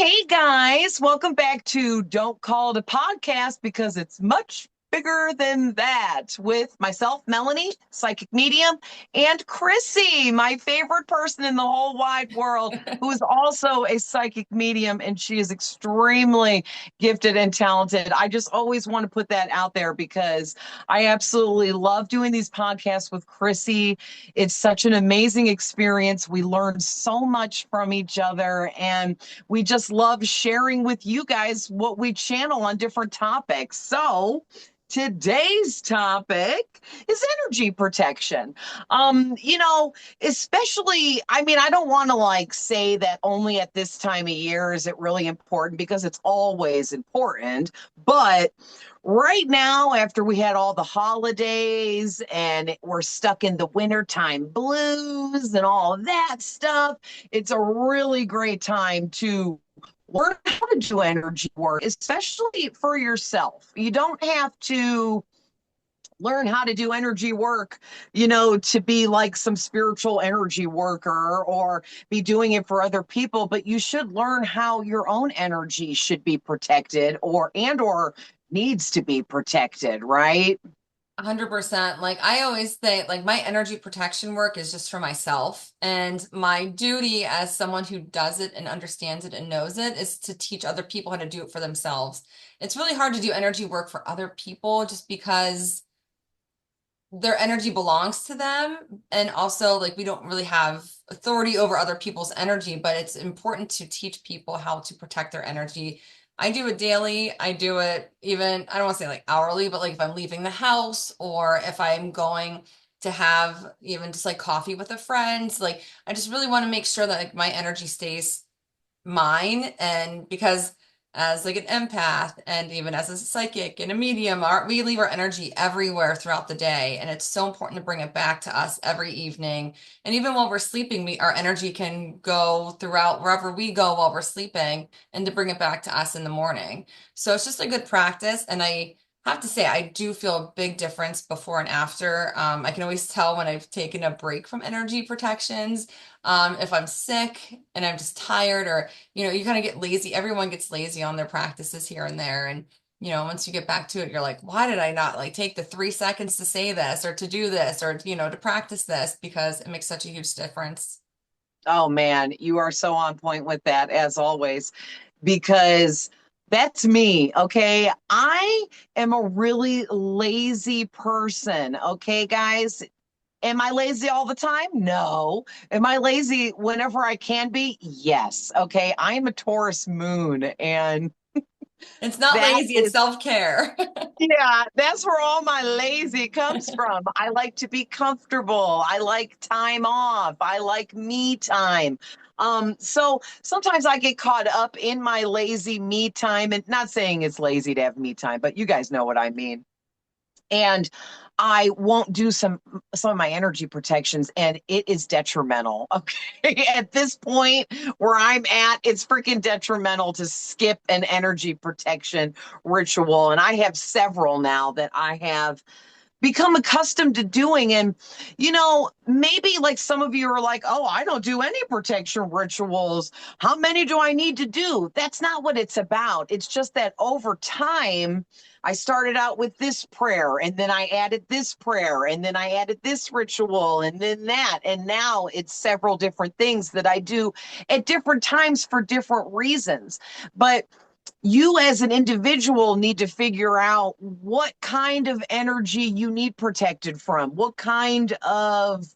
Hey guys, welcome back to Don't Call It a Podcast because it's much bigger than that with myself, Melanie, psychic medium, and Chrissy, my favorite person in the whole wide world, who is also a psychic medium, and she is extremely gifted and talented. I just always want to put that out there because I absolutely love doing these podcasts with Chrissy. It's such an amazing experience. We learn so much from each other, and we just love sharing with you guys what we channel on different topics. So, today's topic is energy protection. Especially, I mean, I don't want to like say that only at this time of year is it really important because it's always important, but right now, after we had all the holidays and we're stuck in the wintertime blues and all of that stuff, it's a really great time to learn how to do energy work, especially for yourself. You don't have to learn how to do energy work, to be like some spiritual energy worker or be doing it for other people, but you should learn how your own energy should be protected or needs to be protected, right? 100%. Like I always say, like my energy protection work is just for myself. And my duty as someone who does it and understands it and knows it is to teach other people how to do it for themselves. It's really hard to do energy work for other people just because their energy belongs to them. And also, like, we don't really have authority over other people's energy, but it's important to teach people how to protect their energy. I do it daily. I do it even, I don't want to say like hourly, but like if I'm leaving the house or if I'm going to have even just like coffee with a friend, like I just really want to make sure that like my energy stays mine. And because as like an empath and even as a psychic and a medium, we leave our energy everywhere throughout the day, and it's so important to bring it back to us every evening. And even while we're sleeping, our energy can go throughout wherever we go while we're sleeping, and to bring it back to us in the morning. So it's just a good practice, and I have to say I do feel a big difference before and after. I can always tell when I've taken a break from energy protections, if I'm sick and I'm just tired, or you kind of get lazy. Everyone gets lazy on their practices here and there. And, once you get back to it, you're like, why did I not like take the 3 seconds to say this or to do this or, to practice this, because it makes such a huge difference. Oh man, you are so on point with that as always, because that's me. Okay. I am a really lazy person. Okay, guys. Am I lazy all the time? No. Am I lazy whenever I can be? Yes. Okay. I am a Taurus moon, and It's not that lazy, it's is, self-care. yeah, that's where all my lazy comes from. I like to be comfortable. I like time off. I like me time. So sometimes I get caught up in my lazy me time, and not saying it's lazy to have me time, but you guys know what I mean. And I won't do some of my energy protections, and it is detrimental. Okay, at this point where I'm at, it's freaking detrimental to skip an energy protection ritual, and I have several now that I have become accustomed to doing. And, maybe like some of you are like, oh, I don't do any protection rituals. How many do I need to do? That's not what it's about. It's just that over time, I started out with this prayer, and then I added this prayer, and then I added this ritual, and then that. And now it's several different things that I do at different times for different reasons. But you as an individual need to figure out what kind of energy you need protected from, what kind of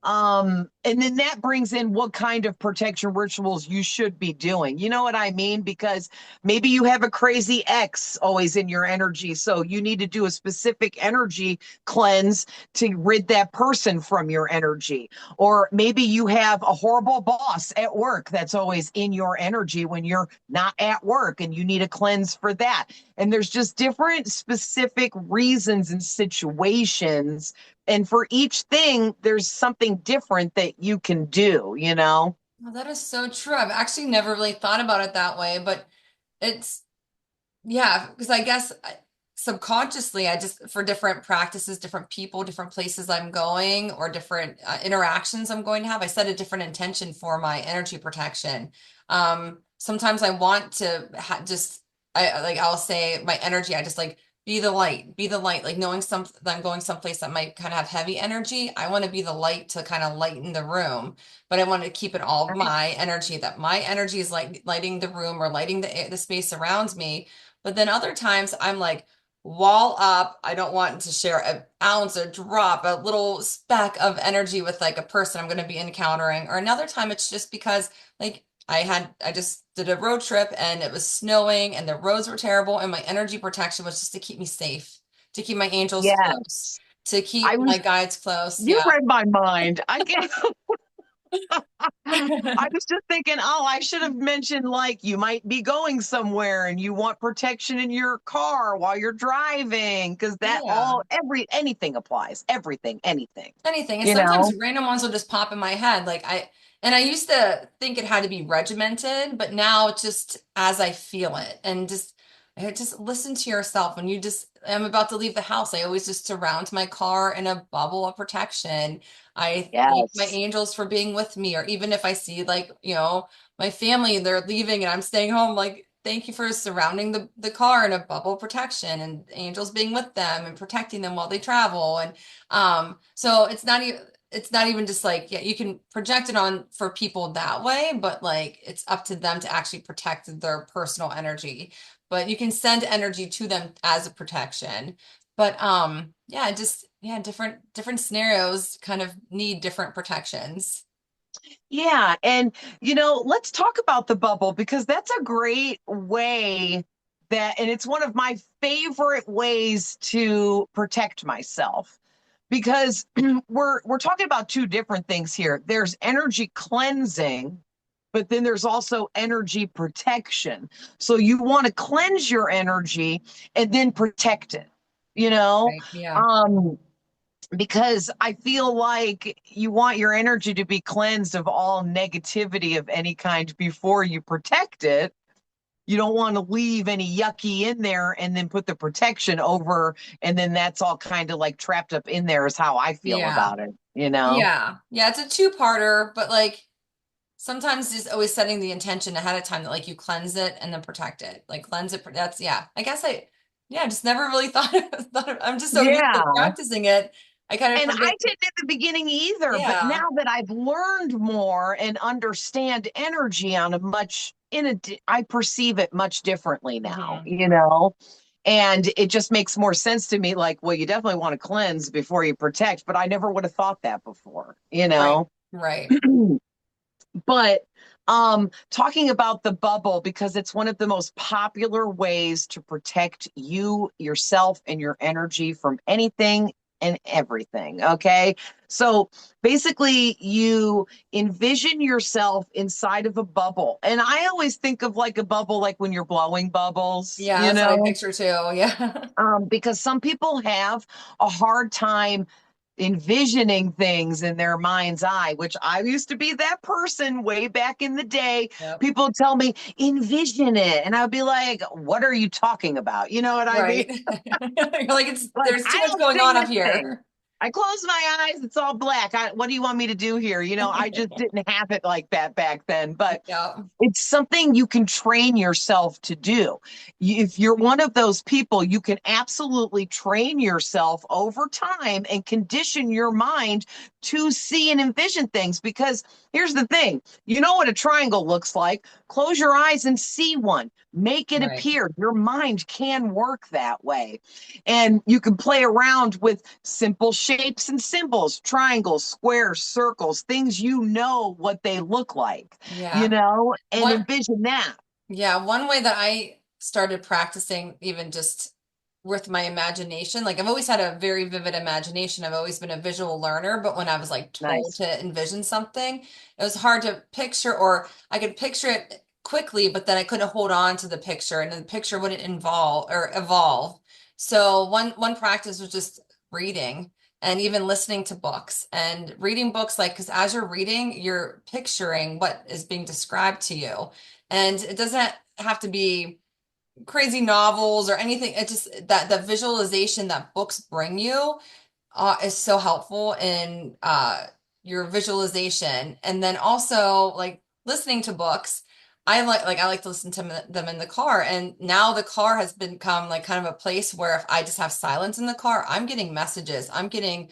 and then that brings in what kind of protection rituals you should be doing. You know what I mean? Because maybe you have a crazy ex always in your energy, so you need to do a specific energy cleanse to rid that person from your energy. Or maybe you have a horrible boss at work that's always in your energy when you're not at work, and you need a cleanse for that. And there's just different specific reasons and situations. And for each thing, there's something different that you can do. Well, that is so true. I've actually never really thought about it that way, but it's, yeah, because I guess subconsciously, I just, for different practices, different people, different places I'm going, or different interactions I'm going to have, I set a different intention for my energy protection. sometimes I want to just, I'll say my energy, I just like be the light, like knowing that I'm going someplace that might kind of have heavy energy. I want to be the light to kind of lighten the room, but I want to keep it all Right. my energy, that my energy is like lighting the room or lighting the space around me. But then other times I'm like, wall up. I don't want to share an ounce, a drop, a little speck of energy with like a person I'm going to be encountering. Or another time it's just because like I just did a road trip and it was snowing and the roads were terrible and my energy protection was just to keep me safe, to keep my angels close, Yes. to I keep my was, guides close. you Yeah. read my mind. I can I was just thinking, oh, I should have mentioned like you might be going somewhere and you want protection in your car while you're driving, because that Yeah. all anything applies. Everything, anything, Anything. And you sometimes know? random ones will just pop in my head. And I used to think it had to be regimented, but now it's just as I feel it. And just listen to yourself. When you just, I'm about to leave the house, I always just surround my car in a bubble of protection. I thank my Yes. angels for being with me. Or even if I see like, my family, they're leaving and I'm staying home, like, thank you for surrounding the car in a bubble of protection and angels being with them and protecting them while they travel. And so it's not even just like, yeah, you can project it on for people that way, but like it's up to them to actually protect their personal energy. But you can send energy to them as a protection. But yeah, just yeah, different scenarios kind of need different protections. Yeah. And, let's talk about the bubble because that's a great way and it's one of my favorite ways to protect myself because we're talking about two different things here. There's energy cleansing, but then there's also energy protection. So you want to cleanse your energy and then protect it, you know? Right. Yeah. Um, because I feel like you want your energy to be cleansed of all negativity of any kind before you protect it. You don't want to leave any yucky in there and then put the protection over, and then that's all kind of like trapped up in there, is how I feel Yeah. about it, you know? Yeah. Yeah. It's a two-parter, but like sometimes just always setting the intention ahead of time that like you cleanse it and then protect it. Like cleanse it. That's yeah. I guess yeah, just never really I'm just so used to Yeah. practicing it. I kind of And forget. I didn't at the beginning either, but Yeah. now that I've learned more and understand energy on a I perceive it much differently now, Hmm. and it just makes more sense to me. Like, well, you definitely want to cleanse before you protect, but I never would have thought that before. Right. Right. But talking about the bubble, because it's one of the most popular ways to protect you, yourself, and your energy from anything and everything. Okay. So basically, you envision yourself inside of a bubble. And I always think of like a bubble, like when you're blowing bubbles, Yeah, that's what I picture too. Yeah. because some people have a hard time envisioning things in their mind's eye, which I used to be that person way back in the day. Yep. People would tell me, envision it. And I'd be like, what are you talking about? You know what I mean? Right. You're like Like, there's too I much don't going see on up this thing. here. I close my eyes, it's all black. What do you want me to do here? I just didn't have it like that back then. But Yeah. it's something you can train yourself to do. If you're one of those people, you can absolutely train yourself over time and condition your mind to see and envision things. Because here's the thing, you know what a triangle looks like. Close your eyes and see one. Make it Right. appear. Your mind can work that way. And you can play around with simple shapes and symbols, triangles, squares, circles, things what they look like, Yeah. and One envision that. Yeah, one way that I started practicing even just with my imagination, like I've always had a very vivid imagination. I've always been a visual learner, but when I was like told Nice. to envision something, it was hard to picture, or I could picture it quickly, but then I couldn't hold on to the picture and the picture wouldn't involve or evolve. So one practice was just reading and even listening to books and reading books, like because as you're reading, you're picturing what is being described to you. And it doesn't have to be crazy novels or anything. It just that the visualization that books bring you is so helpful in your visualization. And then also like listening to books. I like to listen to them in the car, and now the car has become like kind of a place where if I just have silence in the car, I'm getting messages, I'm getting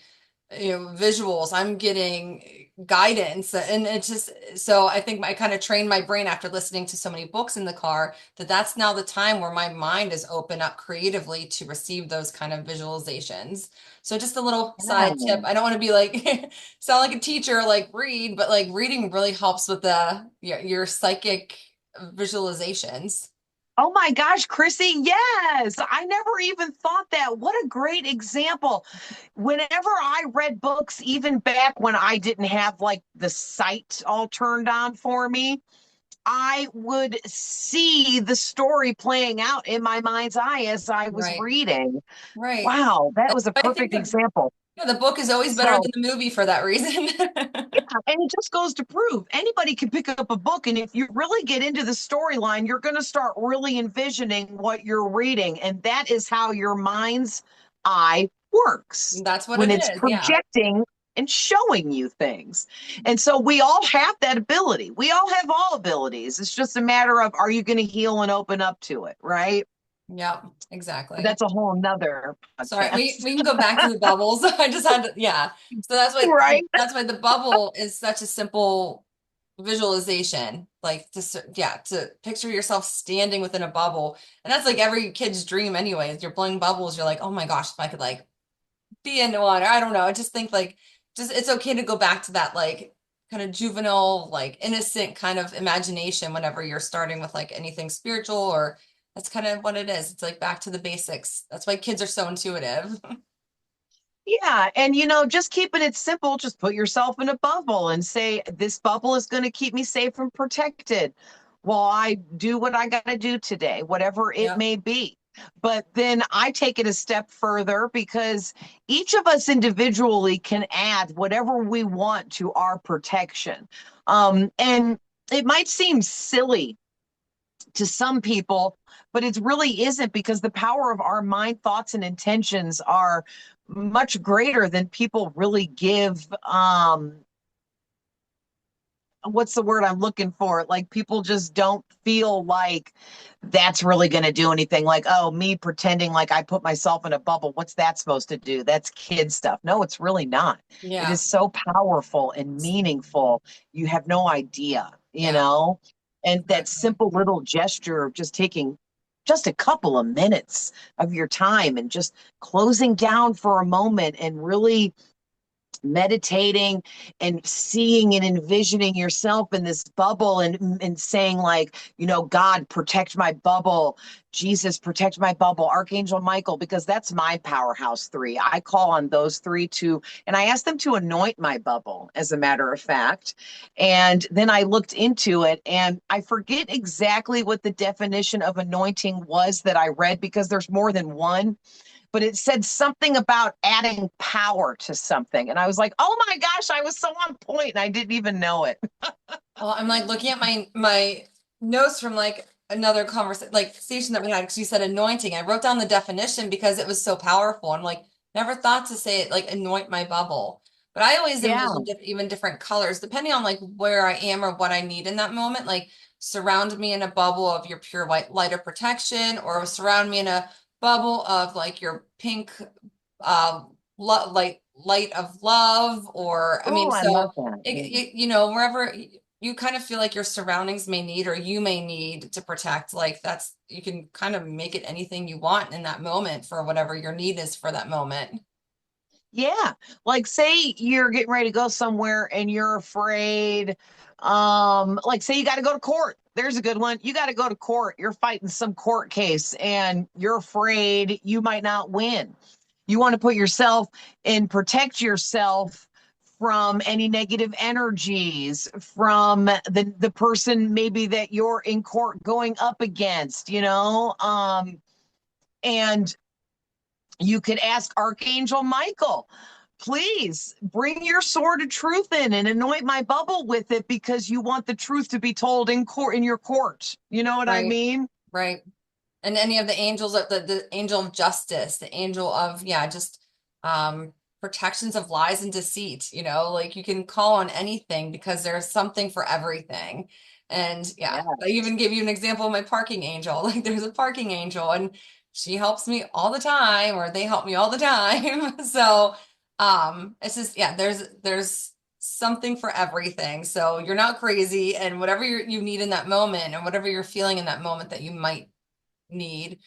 visuals, I'm getting guidance, and it's just so I think I kind of trained my brain after listening to so many books in the car that that's now the time where my mind is open up creatively to receive those kind of visualizations. So just a little side tip. Yeah. I don't want to be like sound like a teacher, like read, but like reading really helps with the your psychic visualizations. Oh my gosh, Chrissy, yes. I never even thought that. What a great example. Whenever I read books, even back when I didn't have like the sight all turned on for me, I would see the story playing out in my mind's eye as I was Right, reading. right. Wow, that was a I think perfect example. the book is always better So, than the movie for that reason. yeah, and it just goes to prove anybody can pick up a book. And if you really get into the storyline, you're going to start really envisioning what you're reading. And that is how your mind's eye works That's what when it it's is. Yeah. projecting and showing you things. And so we all have that ability. We all have all abilities. It's just a matter of are you going to heal and open up to it, right? Yep, But exactly. that's a whole nother Sorry, podcast, we can go back to the bubbles. I just had to, yeah. So right? that's why the bubble is such a simple visualization. Like yeah, to picture yourself standing within a bubble. And that's like every kid's dream anyways. You're blowing bubbles, you're like, "Oh my gosh, if I could like be in one." Or I don't know. I just think like just it's okay to go back to that like kind of juvenile, like innocent kind of imagination whenever you're starting with like anything spiritual or that's kind of what it is. It's like back to the basics. That's why kids are so intuitive. Yeah, and just keeping it simple, just put yourself in a bubble and say, this bubble is going to keep me safe and protected while I do what I got to do today, whatever it Yep. may be. But then I take it a step further because each of us individually can add whatever we want to our protection. And it might seem silly to some people, but it really isn't because the power of our mind, thoughts, and intentions are much greater than people really give. What's the word I'm looking for? Like people just don't feel like that's really going to do anything. Like, oh, me pretending like I put myself in a bubble. What's that supposed to do? That's kid stuff. No, it's really not. It Yeah. is so powerful and meaningful. You have no idea, Yeah. And that Exactly. simple little gesture of just taking just a couple of minutes of your time and just closing down for a moment and really meditating and seeing and envisioning yourself in this bubble and saying like, God protect my bubble, Jesus protect my bubble, Archangel Michael, because that's my powerhouse three. I call on those three to, and I asked them to anoint my bubble, as a matter of fact. And then I looked into it and I forget exactly what the definition of anointing was that I read because there's more than one, but it said something about adding power to something. And I was like, oh my gosh, I was so on point and I didn't even know it. Well, I'm like looking at my notes from like another conversation like station that we had because you said anointing. I wrote down the definition because it was so powerful. I'm like, never thought to say it like anoint my bubble. But I always Yeah. envision even different colors depending on like where I am or what I need in that moment. Like surround me in a bubble of your pure white light of protection, or surround me in a bubble of like your pink uh light of love, or I Oh, mean, I so love that. wherever you kind of feel like your surroundings may need or you may need to protect, like that's you can kind of make it anything you want in that moment for whatever your need is for that moment. Yeah. Like say you're getting ready to go somewhere and you're afraid. Like say you got to go to court. There's a good one. You got to go to court. You're fighting some court case and you're afraid you might not win. You want to put yourself and protect yourself from any negative energies, from the person maybe that you're in court going up against. And you could ask Archangel Michael, please bring your sword of truth in and anoint my bubble with it because you want the truth to be told in court, in your court. You know what I Right, mean? right. And any of the angels of the angel of justice, the angel of, yeah, just protections of lies and deceit, you know, like you can call on anything because there's something for everything. And yeah, Yeah. I even gave you an example of my parking angel. Like there's a parking angel and she helps me all the time, or they help me all the time. So it's just yeah, there's something for everything. So you're not crazy, and whatever you need in that moment and whatever you're feeling in that moment that you might need,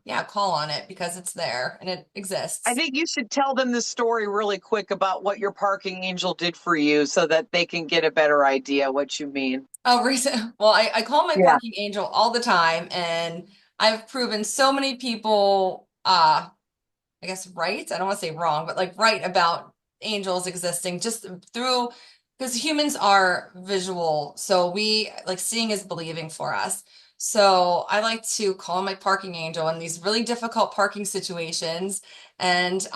yeah, call on it because it's there and it I exists. think you should tell them the story really quick about what your parking angel did for you so that they can get a better idea what you mean. Oh, recent. Well, I call my Yeah. parking angel all the time, and I've proven so many people, I guess right. I don't want to say wrong, but like right about angels existing just through because humans are visual. So we like seeing is believing for us. So I like to call my parking angel in these really difficult parking situations and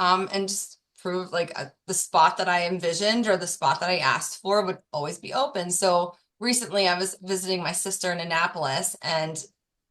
just prove like the spot that I envisioned or the spot that I asked for would always be open. So recently I was visiting my sister in Annapolis and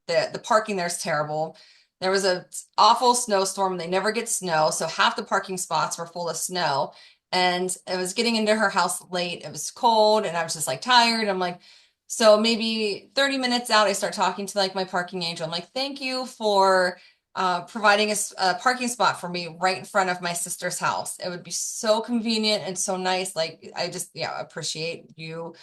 the parking there's terrible. There was a awful snowstorm. They never get snow, so half the parking spots were full of snow. And it was getting into her house late. It was cold, and I was just like tired. I'm like, so maybe 30 minutes out, I start talking to like my parking angel. I'm like, thank you for providing a parking spot for me right in front of my sister's house. It would be so convenient and so nice. Like, I just, yeah, appreciate you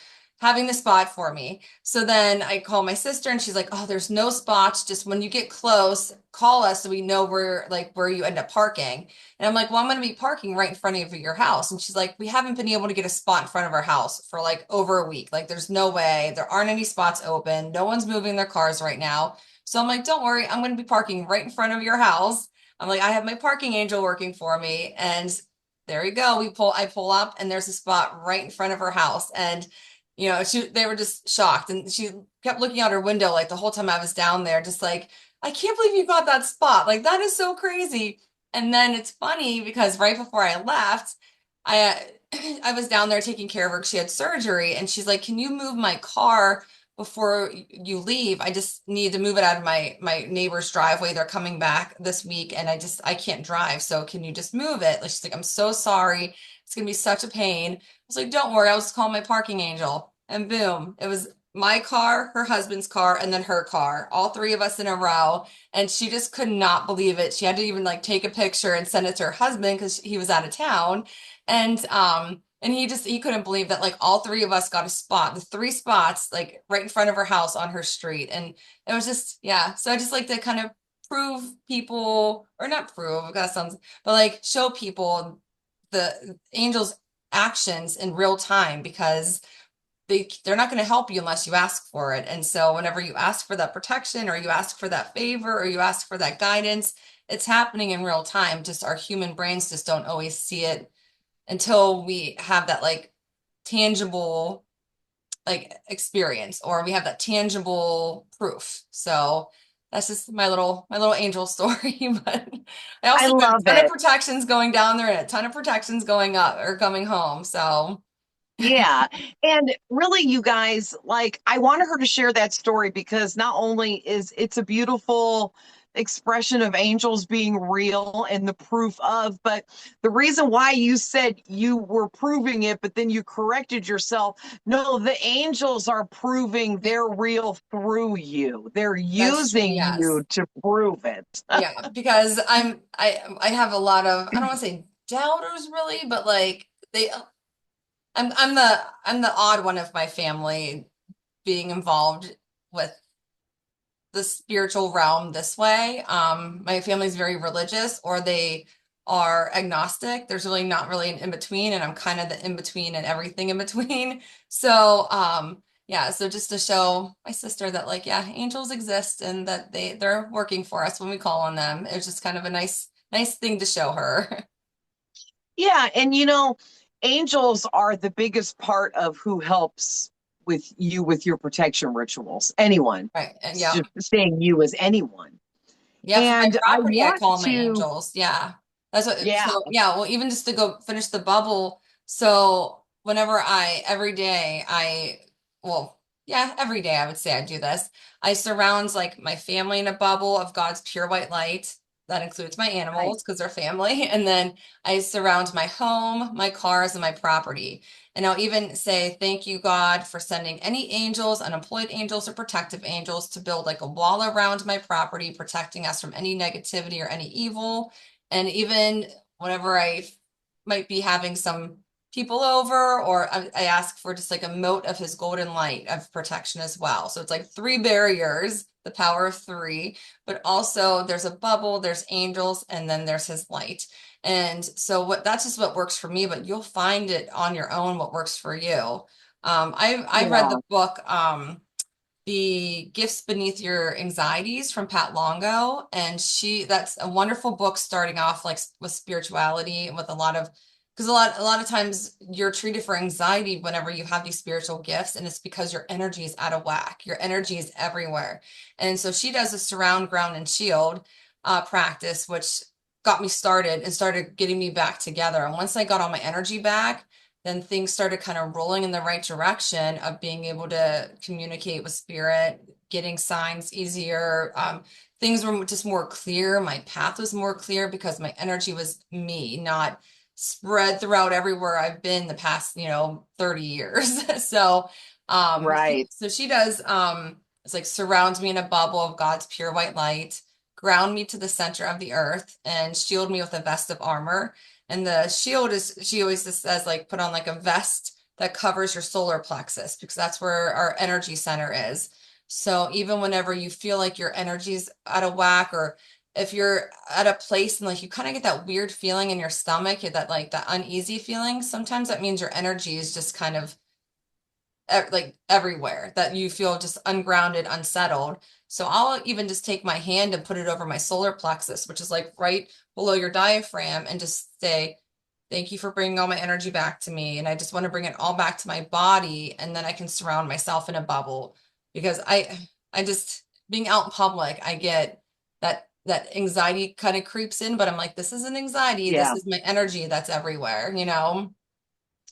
having the spot for me. So then I call my sister and she's like, "Oh, there's no spots. Just when you get close, call us so we know where you end up parking." And I'm like, "Well, I'm going to be parking right in front of your house." And she's like, "We haven't been able to get a spot in front of our house for like over a week. Like there's no way. There aren't any spots open. No one's moving their cars right now." So I'm like, "Don't worry. I'm going to be parking right in front of your house." I'm like, "I have my parking angel working for me." And there you go. I pull up and there's a spot right in front of her house. And they were just shocked, and she kept looking out her window like the whole time I was down there, just like, I can't believe you got that spot. Like that is so crazy. And then it's funny because right before I left, I was down there taking care of her. She had surgery, and she's like, "Can you move my car before you leave? I just need to move it out of my neighbor's driveway. They're coming back this week, and I can't drive. So can you just move it?" Like she's like, "I'm so sorry. It's gonna be such a pain." I was like, "Don't worry, I'll just call my parking angel." And boom, it was my car, her husband's car, and then her car, all three of us in a row. And she just could not believe it. She had to even like take a picture and send it to her husband because he was out of town. And he couldn't believe that like all three of us got a spot, the three spots like right in front of her house on her street. And it was just, yeah. So I just like to kind of prove people, or not prove, that sounds, but like show people the angels actions in real time because they're not going to help you unless you ask for it. And so whenever you ask for that protection or you ask for that favor or you ask for that guidance, it's happening in real time. Just our human brains just don't always see it until we have that like tangible like experience or we have that tangible proof. So that's just my little angel story. But I I also have love a ton of it. protections going down there and a ton of protections going up or coming home. So Yeah. And really, you guys, like, I wanted her to share that story because not only is it's a beautiful expression of angels being real and the proof of, but the reason why you said you were proving it, but then you corrected yourself. No, the angels are proving they're real through you. They're that's true. using Yes. you to prove it. Yeah, because I have a lot of, I don't want to say doubters really, but like I'm the odd one of my family being involved with the spiritual realm this way. My family's very religious or they are agnostic. There's really not really an in between, and I'm kind of the in between and everything in between. So, yeah, so just to show my sister that like, yeah, angels exist and that they're working for us when we call on them. It's just kind of a nice thing to show her. Yeah, and angels are the biggest part of who helps with you with your protection rituals. Anyone. Right. And It's yeah. just saying you as anyone. Yeah, for my And I property, I want call my to, angels. Yeah. That's what, yeah, so yeah, well, even just to go finish the bubble. So whenever every day, well, yeah, every day I would say I do this. I surround like my family in a bubble of God's pure white light. that includes my Right. animals because they're family. And then I surround my home, my cars, and my property. And I'll even say, thank you, God, for sending any angels, unemployed angels, or protective angels to build like a wall around my property, protecting us from any negativity or any evil. And even whenever I might be having some people over, or I ask for just like a mote of his golden light of protection as well. So it's like three barriers, the power of three, but also there's a bubble, there's angels, and then there's his light. And so that's just what works for me, but you'll find it on your own what works for you. I read Yeah. the book The Gifts Beneath Your Anxieties from Pat Longo, and that's a wonderful book starting off like with spirituality and with a lot of, because a lot of times you're treated for anxiety whenever you have these spiritual gifts, and it's because your energy is out of whack. Your energy is everywhere. And so she does a surround, ground, and shield practice, which got me started and started getting me back together. And once I got all my energy back, then things started kind of rolling in the right direction of being able to communicate with spirit, getting signs easier. Things were just more clear. My path was more clear because my energy was me, not spread throughout everywhere I've been the past, 30 years. So, Right. so she does, it's like surrounds me in a bubble of God's pure white light, ground me to the center of the earth, and shield me with a vest of armor. And the shield is, she always just says, like, put on like a vest that covers your solar plexus because that's where our energy center is. So even whenever you feel like your energy's out of whack, or if you're at a place and like you kind of get that weird feeling in your stomach, that like that uneasy feeling, sometimes that means your energy is just kind of like everywhere, that you feel just ungrounded, unsettled. So I'll even just take my hand and put it over my solar plexus, which is like right below your diaphragm, and just say, thank you for bringing all my energy back to me. And I just want to bring it all back to my body. And then I can surround myself in a bubble because I just, being out in public, I get that anxiety kind of creeps in, but I'm like, this isn't anxiety. This Yeah. is my energy that's everywhere.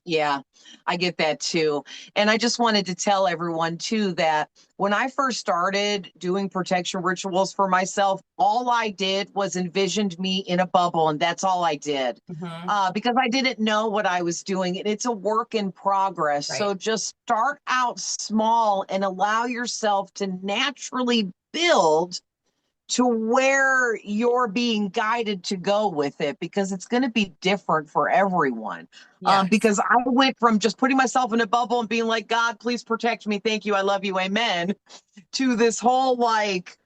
Yeah, I get that too. And I just wanted to tell everyone too that when I first started doing protection rituals for myself, all I did was envisioned me in a bubble, and that's all I did. Hmm. Because I didn't know what I was doing, and it's a work in progress. Right. So just start out small and allow yourself to naturally build to where you're being guided to go with it, because it's going to be different for everyone. Yes. Because I went from just putting myself in a bubble and being like, God, please protect me. Thank you. I love you. Amen. To this whole like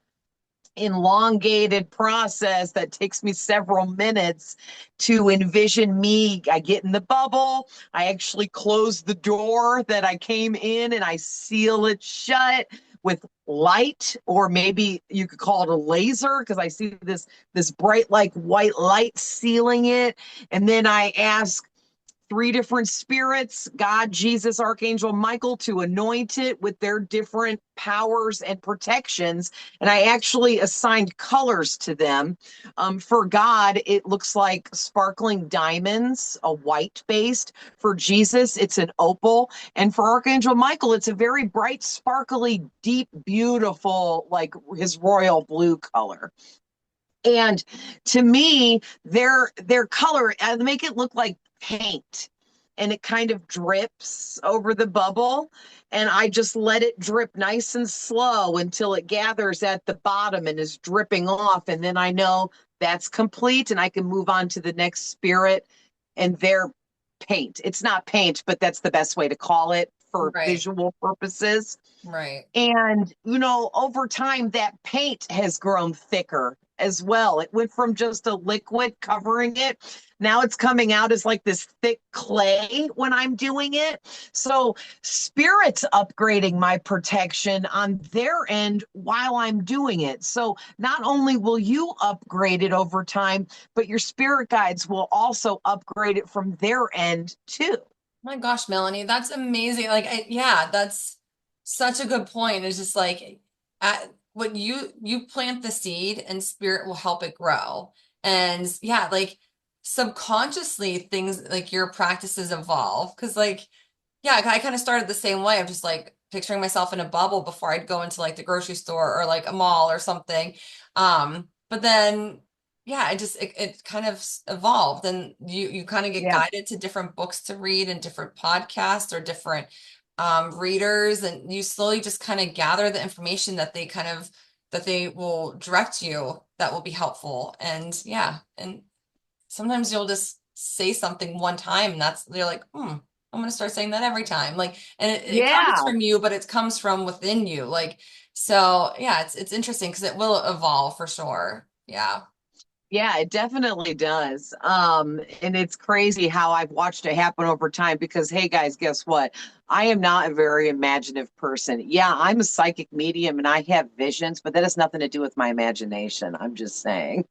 elongated process that takes me several minutes to envision me. I get in the bubble. I actually close the door that I came in and I seal it shut with light, or maybe you could call it a laser, because I see this bright like white light sealing it. And then I ask three different spirits, God, Jesus, Archangel Michael, to anoint it with their different powers and protections. And I actually assigned colors to them. For God, it looks like sparkling diamonds, a white based. For Jesus, it's an opal. And for Archangel Michael, it's a very bright, sparkly, deep, beautiful, like his royal blue color. And to me, their color, I make it look like paint, and it kind of drips over the bubble, and I just let it drip nice and slow until it gathers at the bottom and is dripping off, and then I know that's complete and I can move on to the next spirit and their paint. It's not paint, but that's the best way to call it for Right. visual purposes. Right. And, over time, that paint has grown thicker as well. It went from just a liquid covering it. Now it's coming out as like this thick clay when I'm doing it. So, Spirit's upgrading my protection on their end while I'm doing it. So, not only will you upgrade it over time, but your spirit guides will also upgrade it from their end too. My gosh, Melanie, that's amazing. Like, yeah, that's such a good point. It's just like, when you plant the seed and spirit will help it grow. And yeah, like subconsciously things like your practices evolve. Cause like, yeah, I kind of started the same way. I'm just like picturing myself in a bubble before I'd go into like the grocery store or like a mall or something. But then yeah, it kind of evolved, and you kind of get Yeah. guided to different books to read and different podcasts or different readers, and you slowly just kind of gather the information that they will direct you that will be helpful. And yeah, and sometimes you'll just say something one time and they're like, I'm gonna start saying that every time. Like, and it comes Yeah. from you, but it comes from within you. Like, so yeah, it's interesting because it will evolve for sure. Yeah. Yeah, it definitely does. And it's crazy how I've watched it happen over time because, hey guys, guess what? I am not a very imaginative person. Yeah, I'm a psychic medium and I have visions, but that has nothing to do with my imagination. I'm just saying.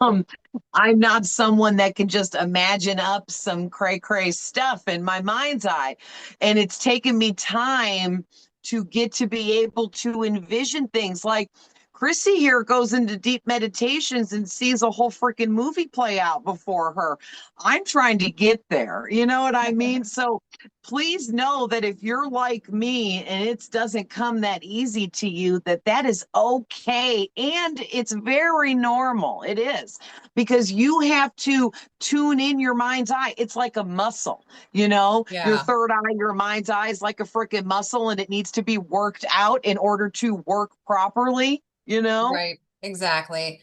Um, I'm not someone that can just imagine up some cray cray stuff in my mind's eye. And it's taken me time to get to be able to envision things like Chrissy here goes into deep meditations and sees a whole freaking movie play out before her. I'm trying to get there. You know what I mean? So please know that if you're like me and it doesn't come that easy to you, that is okay. And it's very normal. It is because you have to tune in your mind's eye. It's like a muscle, your Yeah. third eye, your mind's eye is like a freaking muscle and it needs to be worked out in order to work properly, you know? Right, exactly.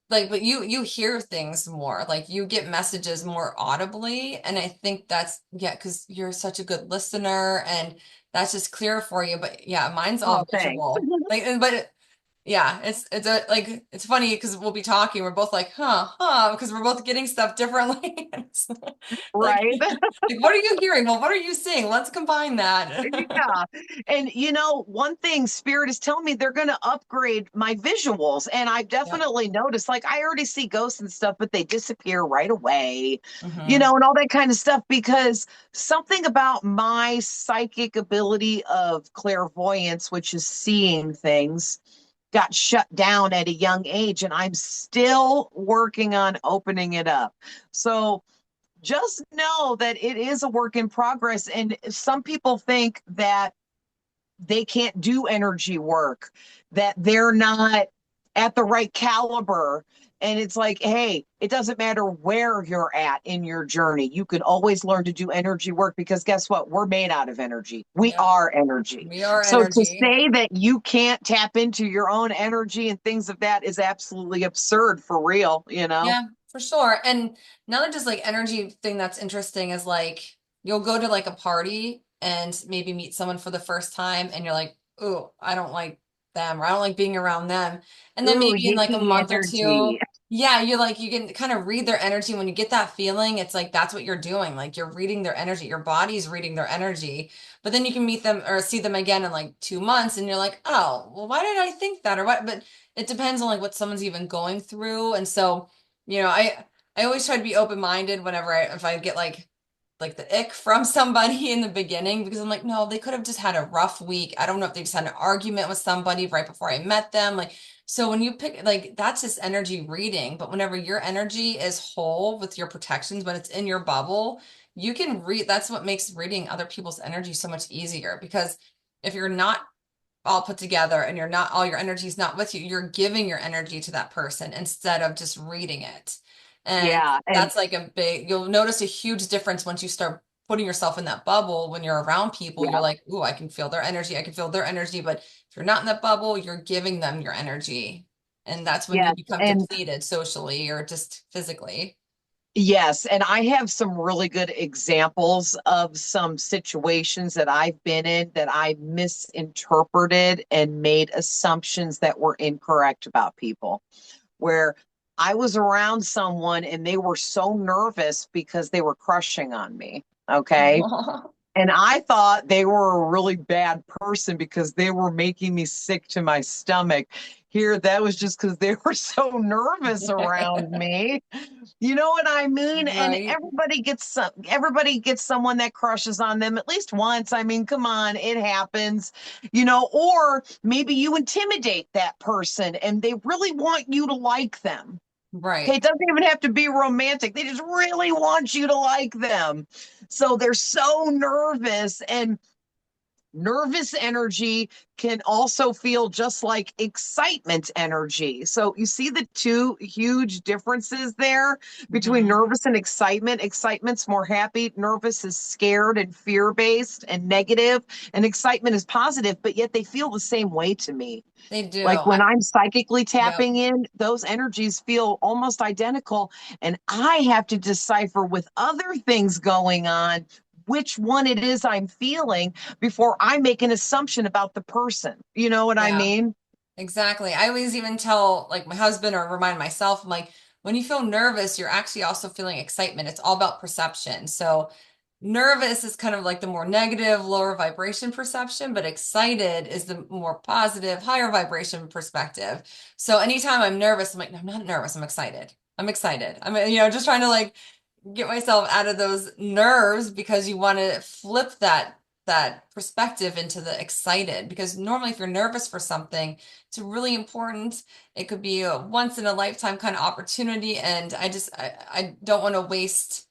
Like, but you hear things more, like you get messages more audibly, and I think that's yeah, because you're such a good listener, and that's just clear for you. But yeah, mine's Oh, all thanks. visual. Like, yeah, it's funny because we'll be talking, we're both like, huh, because we're both getting stuff differently. It's like, Right. like, what are you hearing? Well, what are you seeing? Let's combine that. Yeah. And one thing Spirit is telling me they're going to upgrade my visuals. And I've Yep. definitely noticed, like, I already see ghosts and stuff, but they disappear right away, Hmm. and all that kind of stuff because something about my psychic ability of clairvoyance, which is seeing things, got shut down at a young age. And I'm still working on opening it up. So, just know that it is a work in progress. And some people think that they can't do energy work, that they're not at the right caliber. And it's like, hey, it doesn't matter where you're at in your journey. You can always learn to do energy work because guess what? We're made out of energy. We Yep. are energy. We are So to energy. say that you can't tap into your own energy and things of that is absolutely absurd for real. Yeah, for sure. And another just like energy thing that's interesting is like you'll go to like a party and maybe meet someone for the first time and you're like, "Ooh, I don't like them," or "I don't like being around them." And then Ooh, maybe in like a yicky month or energy. two, yeah, you can kind of read their energy. When you get that feeling, it's like that's what you're doing. Like you're reading their energy. Your body's reading their energy. But then you can meet them or see them again in like 2 months and you're like, "Oh, well, why did I think that?" Or what? But it depends on like what someone's even going through. And so I always try to be open-minded whenever if I get like the ick from somebody in the beginning because I'm like, no, they could have just had a rough week. I don't know if they just had an argument with somebody right before I met them. Like, so when you pick like that's just energy reading, but whenever your energy is whole with your protections, when it's in your bubble, you can read that's what makes reading other people's energy so much easier because if you're not all put together and you're not all your energy is not with you, you're giving your energy to that person instead of just reading it. And Yeah. And that's like you'll notice a huge difference once you start putting yourself in that bubble when you're around people. You're yeah. like, ooh, I can feel their energy. I can feel their energy. But if you're not in that bubble, you're giving them your energy. And that's when you Yes. become And depleted socially or just physically. yes, and I have some really good examples of some situations that I've been in that I misinterpreted and made assumptions that were incorrect about people, where I was around someone and they were so nervous because they were crushing on me. Okay. And I thought they were a really bad person because they were making me sick to my stomach. Here, that was just because they were so nervous around me. You know what I mean? And Right. everybody gets someone that crushes on them at least once. I mean, come on, it happens. Or maybe you intimidate that person and they really want you to like them. Okay, Right. it doesn't even have to be romantic. They just really want you to like them. So they're so nervous. And Nervous energy can also feel just like excitement energy. So you see the two huge differences there between Mhm. nervous and excitement. Excitement's more happy, nervous is scared and fear based and negative, and excitement is positive, but yet they feel the same way to me. They do. Like when I'm psychically Yep. tapping in, those energies feel almost identical. And I have to decipher with other things going on which one it is I'm feeling before I make an assumption about the person. You know what I Yeah. mean? Exactly. I always even tell like my husband or remind myself, I'm like, when you feel nervous, you're actually also feeling excitement. It's all about perception. So nervous is kind of like the more negative, lower vibration perception, but excited is the more positive, higher vibration perspective. So anytime I'm nervous, I'm like, no, I'm not nervous. I'm excited. I'm excited. I'm, just trying to like get myself out of those nerves because you want to flip that perspective into the excited because normally if you're nervous for something it's really important. It could be a once in a lifetime kind of opportunity and I don't want to waste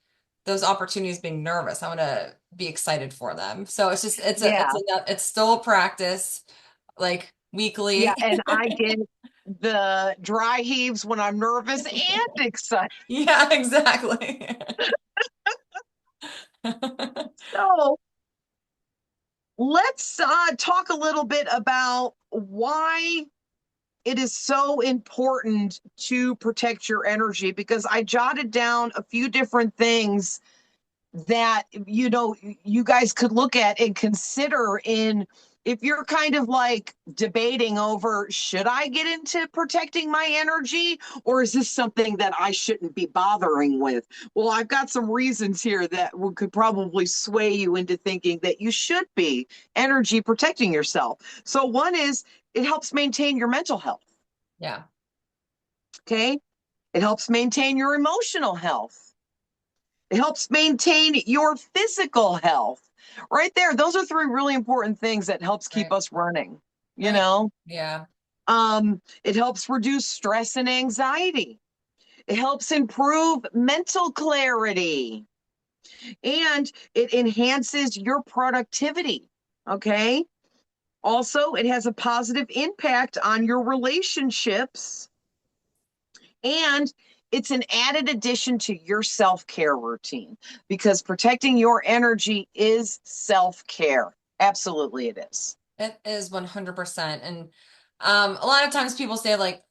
those opportunities being nervous. I want to be excited for them. So it's just Yeah. it's still a practice like Yeah. weekly. And I get the dry heaves when I'm nervous and excited. Yeah, exactly. So let's talk a little bit about why it is so important to protect your energy because I jotted down a few different things that you guys could look at and consider in if you're kind of like debating over should I get into protecting my energy or is this something that I shouldn't be bothering with. Well, I've got some reasons here that could probably sway you into thinking that you should be energy protecting yourself. So one is it helps maintain your mental health. Yeah. Okay, it helps maintain your emotional health. It helps maintain your physical health. Right there. Those are three really important things that helps keep Right. us running, you Right. know? Yeah. It helps reduce stress and anxiety. It helps improve mental clarity and it enhances your productivity. Okay. Also, it has a positive impact on your relationships and it's an added addition to your self care routine because protecting your energy is self care. Absolutely, it is. It is 100%. And a lot of times people say like,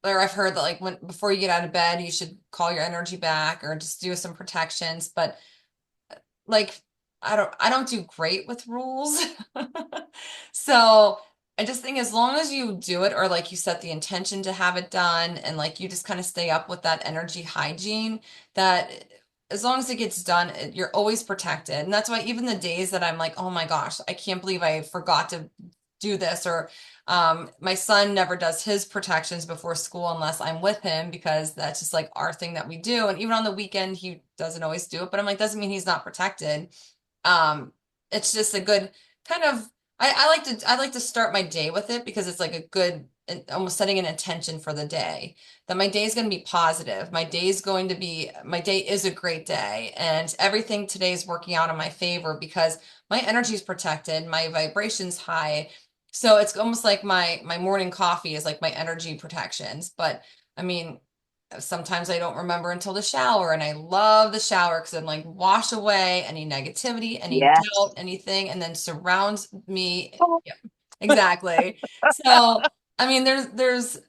or I've heard that like when before you get out of bed, you should call your energy back or just do some protections. But like I don't do great with rules. So I just think as long as you do it or like you set the intention to have it done and like you just kind of stay up with that energy hygiene, that as long as it gets done, you're always protected. And that's why even the days that I'm like, oh my gosh, I can't believe I forgot to do this or my son never does his protections before school unless I'm with him because that's just like our thing that we do. And even on the weekend, he doesn't always do it, but I'm like, doesn't mean he's not protected. Um, it's just a good kind of, I like to start my day with it because it's like a good, almost setting an intention for the day that my day is going to be positive. My day is a great day and everything today is working out in my favor because my energy is protected, my vibration's high. So it's almost like my morning coffee is like my energy protections. But I mean, sometimes I don't remember until the shower, and I love the shower because I'm like wash away any negativity, any Yes. doubt, anything, and then surrounds me. Yeah, exactly. So I mean, there's And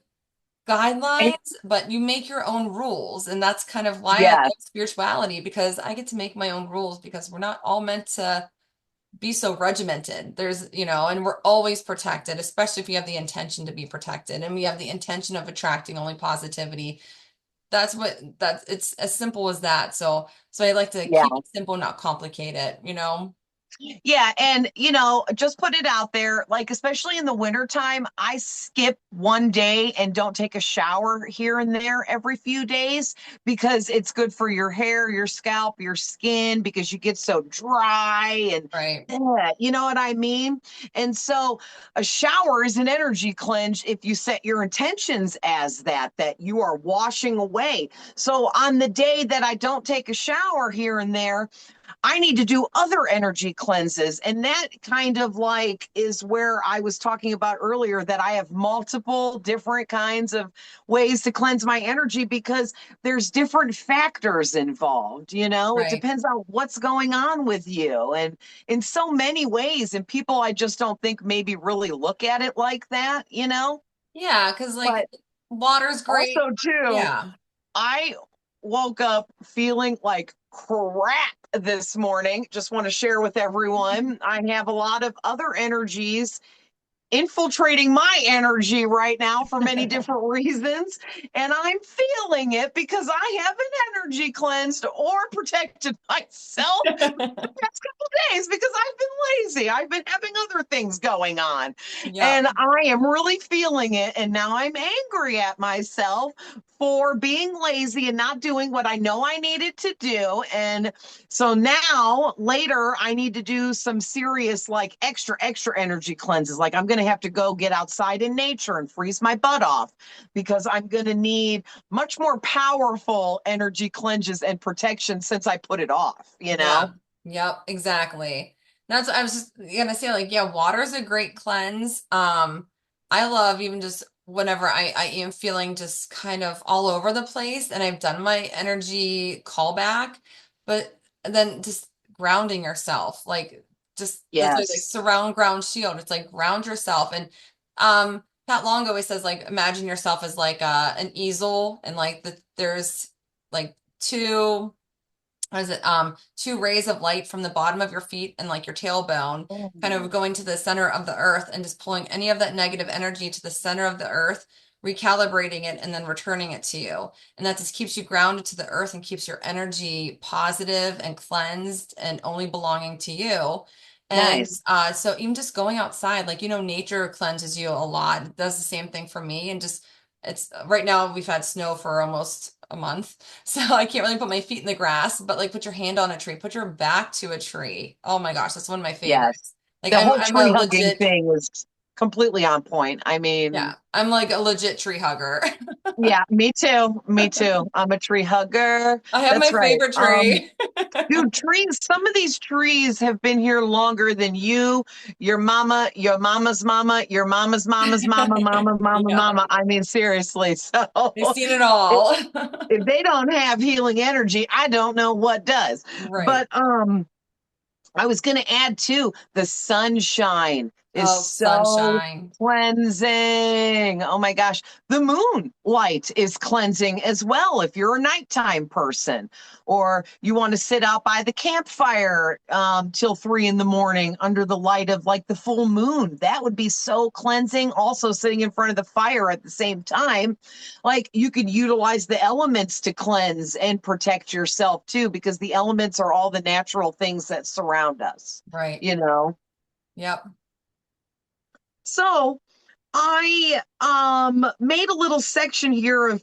guidelines, but you make your own rules, and that's kind of why I love yes. spirituality because I get to make my own rules because we're not all meant to be so regimented. And we're always protected, especially if you have the intention to be protected and we have the intention of attracting only positivity. That's it's as simple as that. So I like to Yeah. keep it simple, not complicate it. Yeah, and just put it out there, like especially in the wintertime, I skip one day and don't take a shower here and there every few days because it's good for your hair, your scalp, your skin because you get so dry and Right. yeah, you know what I mean? And so a shower is an energy cleanse if you set your intentions as that you are washing away. So on the day that I don't take a shower here and there, I need to do other energy cleanses. And that kind of like is where I was talking about earlier that I have multiple different kinds of ways to cleanse my energy because there's different factors involved. It Right. depends on what's going on with you. And in so many ways, and people I just don't think maybe really look at it like that. Yeah, because like But water's great. also, too, Yeah. I woke up feeling like crap this morning. Just want to share with everyone. I have a lot of other energies infiltrating my energy right now for many different reasons. And I'm feeling it because I haven't energy cleansed or protected myself past couple days because I've been lazy. I've been having other things going on. Yep. And I am really feeling it. And now I'm angry at myself for being lazy and not doing what I know I needed to do. And so now later I need to do some serious, like extra energy cleanses. Like I'm going to have to go get outside in nature and freeze my butt off because I'm going to need much more powerful energy cleanses and protection since I put it off. Yeah. Yep. Exactly. That's I was just gonna say, like, yeah, water is a great cleanse. I love even just whenever I am feeling just kind of all over the place and I've done my energy callback, but then just grounding yourself, like just that's like Yes. surround ground shield. It's like ground yourself. And Pat Long always says, like, imagine yourself as like an easel and like there's like two what is it? Two rays of light from the bottom of your feet and like your tailbone, kind of Oh, going to the center of the earth and just pulling any of that negative energy to the center of the earth, recalibrating it, and then returning it to you. And that just keeps you grounded to the earth and keeps your energy positive and cleansed and only belonging to you. And nice. so even just going outside, like, nature cleanses you a lot. It does the same thing for me. And just it's right now we've had snow for almost a month. So I can't really put my feet in the grass, but like put your hand on a tree, put your back to a tree. Oh my gosh, that's one of my Yes. favorites. Like The I'm whole I'm a tree hugging legit, thing is completely on point. I yeah, mean, I'm like a legit tree hugger. yeah, me too. Me too. I'm a tree hugger. I have my That's right. favorite tree. Dude, trees, some of these trees have been here longer than you, your mama, your mama's mama, your mama's mama's mama, mama, mama, Yeah, mama. I mean, seriously. So they've seen it if, all. if they don't have healing energy, I don't know what does. Right. But I was going to add too, the sunshine is Oh, so sunshine. cleansing. Oh my gosh. The moon light is cleansing as well if you're a nighttime person or you want to sit out by the campfire till 3 in the morning under the light of like the full moon. That would be so cleansing. Also, sitting in front of the fire at the same time, like you could utilize the elements to cleanse and protect yourself too, because the elements are all the natural things that surround us, Right. you know? Yep. So I made a little section here of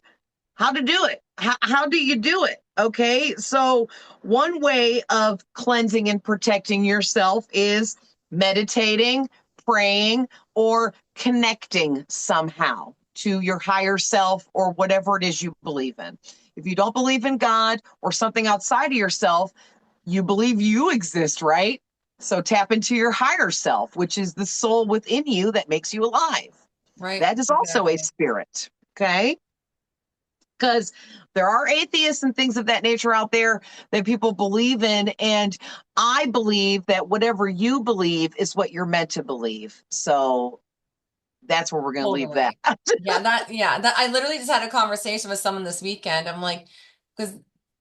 how to do it. How do you do it? Okay. So one way of cleansing and protecting yourself is meditating, praying, or connecting somehow to your higher self or whatever it is you believe in. If you don't believe in God or something outside of yourself, you believe you exist, right? So tap into your higher self, which is the soul within you that makes you alive. Right. That is also a Exactly. spirit. Okay. Because there are atheists and things of that nature out there that people believe in. And I believe that whatever you believe is what you're meant to believe. So that's where we're going to leave that. Totally. Yeah, that I literally just had a conversation with someone this weekend. I'm like, because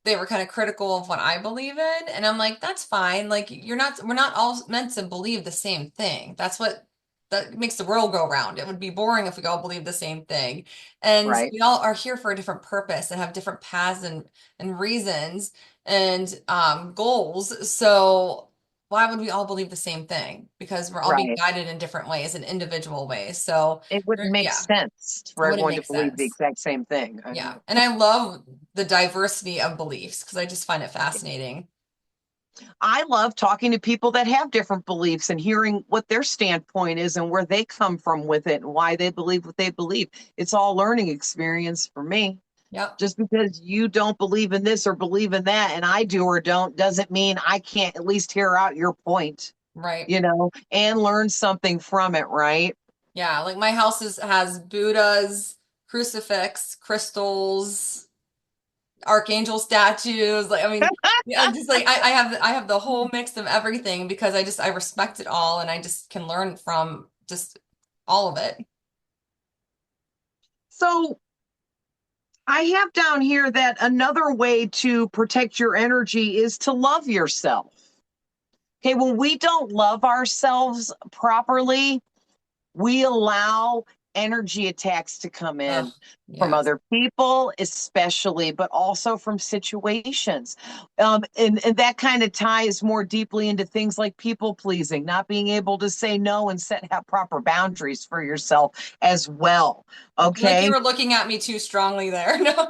they were kind of critical of what I believe in, and I'm like, that's fine. Like, we're not all meant to believe the same thing. That makes the world go round. It would be boring if we all believed the same thing. And Right. we all are here for a different purpose and have different paths and reasons and goals. So why would we all believe the same thing? Because we're all being Right. guided in different ways, in individual ways. So It wouldn't make yeah, sense it for wouldn't everyone to make believe the sense. exact same thing. I Yeah. mean, And I love the diversity of beliefs because I just find it fascinating. I love talking to people that have different beliefs and hearing what their standpoint is and where they come from with it and why they believe what they believe. It's all learning experience for me. Yep. Just because you don't believe in this or believe in that and I do or don't doesn't mean I can't at least hear out your point, Right. you know, and learn something from it, right? Yeah, like my house has Buddhas, crucifix, crystals, archangel statues. Like, I mean, yeah, just like I have the whole mix of everything because I respect it all and I just can learn from just all of it. So I have down here that another way to protect your energy is to love yourself. Okay, when we don't love ourselves properly, we allow energy attacks to come Ugh, in from yes. other people, especially, but also from situations. And that kind of ties more deeply into things like people pleasing, not being able to say no and set have proper boundaries for yourself as well. I feel like you Okay. were looking at me too strongly there. No.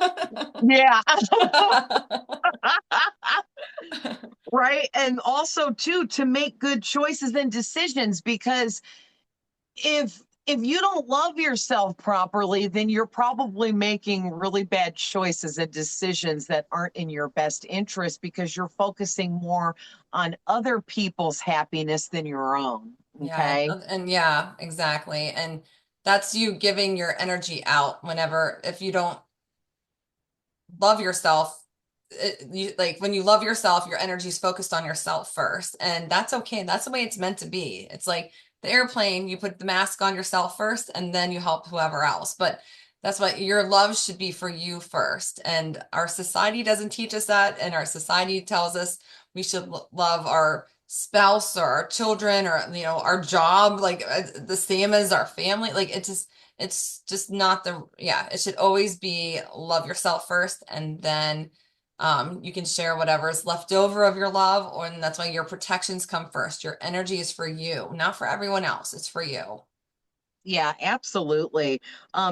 Yeah. Right. And also, too, to make good choices and decisions because if you don't love yourself properly, then you're probably making really bad choices and decisions that aren't in your best interest because you're focusing more on other people's happiness than your own. Yeah, Okay. and yeah, exactly. And that's you giving your energy out whenever if you don't love yourself, like when you love yourself, your energy is focused on yourself first, and that's okay. That's the way it's meant to be. It's like the airplane, you put the mask on yourself first, and then you help whoever else. But that's what your love should be for you first. And our society doesn't teach us that, and our society tells us we should love our spouse or our children or our job like the same as our family. Like it's just not the, yeah, it should always be love yourself first and then you can share whatever's left over of your love, or and that's why your protections come first. Your energy is for you, not for everyone else. It's for you. Yeah, absolutely.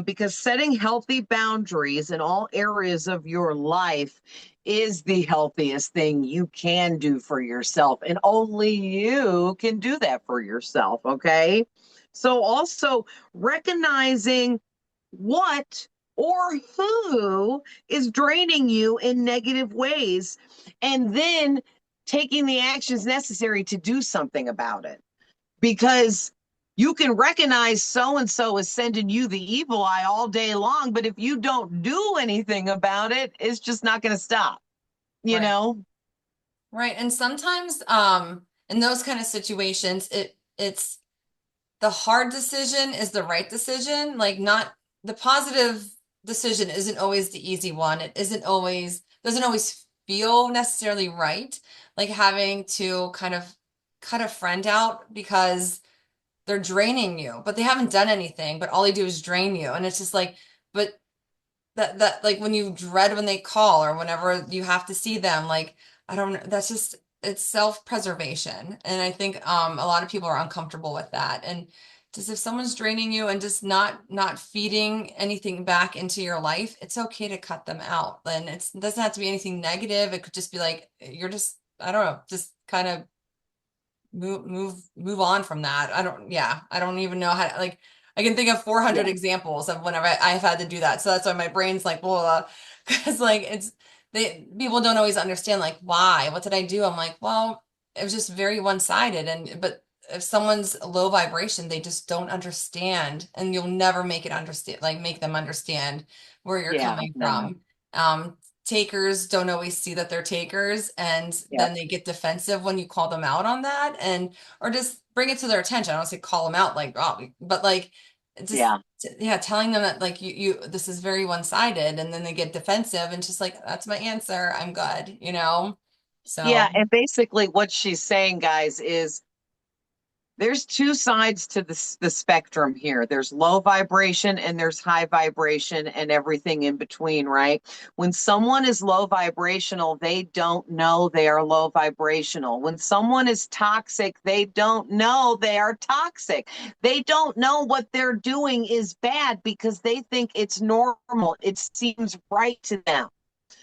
Because setting healthy boundaries in all areas of your life is the healthiest thing you can do for yourself. And only you can do that for yourself. Okay. So, also recognizing what or who is draining you in negative ways, and then taking the actions necessary to do something about it because you can recognize so and so is sending you the evil eye all day long, but if you don't do anything about it, it's just not going to stop, you Right. know? Right. And sometimes in those kind of situations, it's the hard decision is the right decision. Like not the positive decision isn't always the easy one. It isn't always doesn't always feel necessarily right. Like having to kind of cut a friend out because they're draining you, but they haven't done anything, but all they do is drain you. And it's just like, but that like when you dread when they call or whenever you have to see them, like I don't know, that's just it's self-preservation. And I think a lot of people are uncomfortable with that. And just if someone's draining you and just not feeding anything back into your life, it's okay to cut them out. And it doesn't have to be anything negative. It could just be like you're just, I don't know, just kind of move on from that. I don't even know how to, like I can think of 400 Yeah. examples of whenever I've had to do that. So that's why my brain's like, well, because like it's they people don't always understand like why, what did I do? I'm like, well, it was just very one-sided. And but if someone's low vibration, they just don't understand, and you'll never make it understand, like make them understand where you're Yeah. coming No. from. Takers don't always see that they're takers, and Yeah. then they get defensive when you call them out on that, and or just bring it to their attention. I don't say call them out like, oh, but like just Yeah. yeah, telling them that like you this is very one-sided, and then they get defensive and just like that's my answer, I'm good, you know? Yeah. So And basically, what she's saying, guys, is there's two sides to the spectrum here. There's low vibration and there's high vibration and everything in between, right? When someone is low vibrational, they don't know they are low vibrational. When someone is toxic, they don't know they are toxic. They don't know what they're doing is bad because they think it's normal. It seems right to them.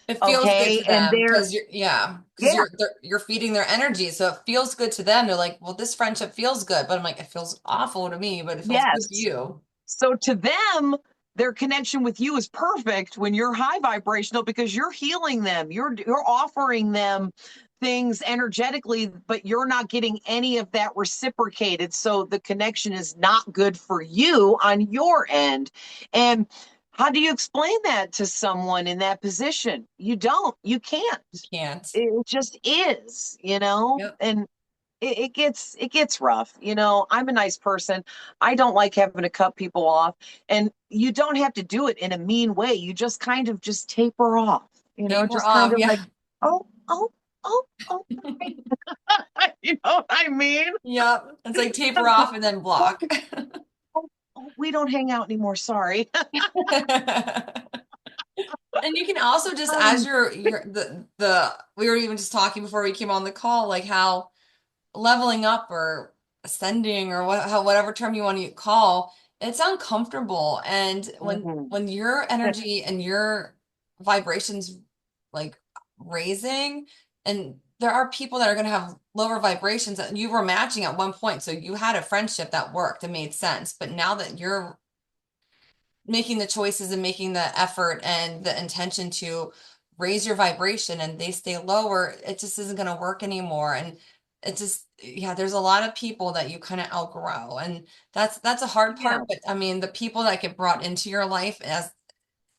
it feels good Okay. to And them they're, because because yeah, you're feeding their energy, so it feels good to them. They're like, well, this friendship feels good, but I'm like, it feels awful to me, but it feels good to yes. you. So to them, their connection with you is perfect when you're high vibrational because you're healing them. You're offering them things energetically, but you're not getting any of that reciprocated. So the connection is not good for you on your end. And how do you explain that to someone in that position? You don't, you can't. You can't. It just is, you know? Yep. And it gets rough. You know, I'm a nice person. I don't like having to cut people off. And you don't have to do it in a mean way. You just kind of just taper off, you know, Taper just kind off. of like, Yeah. oh, oh, oh, sorry. You know what I mean? Yep. It's like taper off and then Oh, block. oh, oh, we don't hang out anymore. Sorry. And you can also just as Um, you're the we were even just talking before we came on the call, like how leveling up or ascending or whatever term you want to call, it's uncomfortable. And mhm. when your energy and your vibrations like raising, and there are people that are going to have lower vibrations that you were matching at one point. So you had a friendship that worked and made sense. But now that you're making the choices and making the effort and the intention to raise your vibration and they stay lower, it just isn't going to work anymore. And it just, yeah, there's a lot of people that you kind of outgrow. And that's a hard Yeah. part. But I mean, the people that get brought into your life as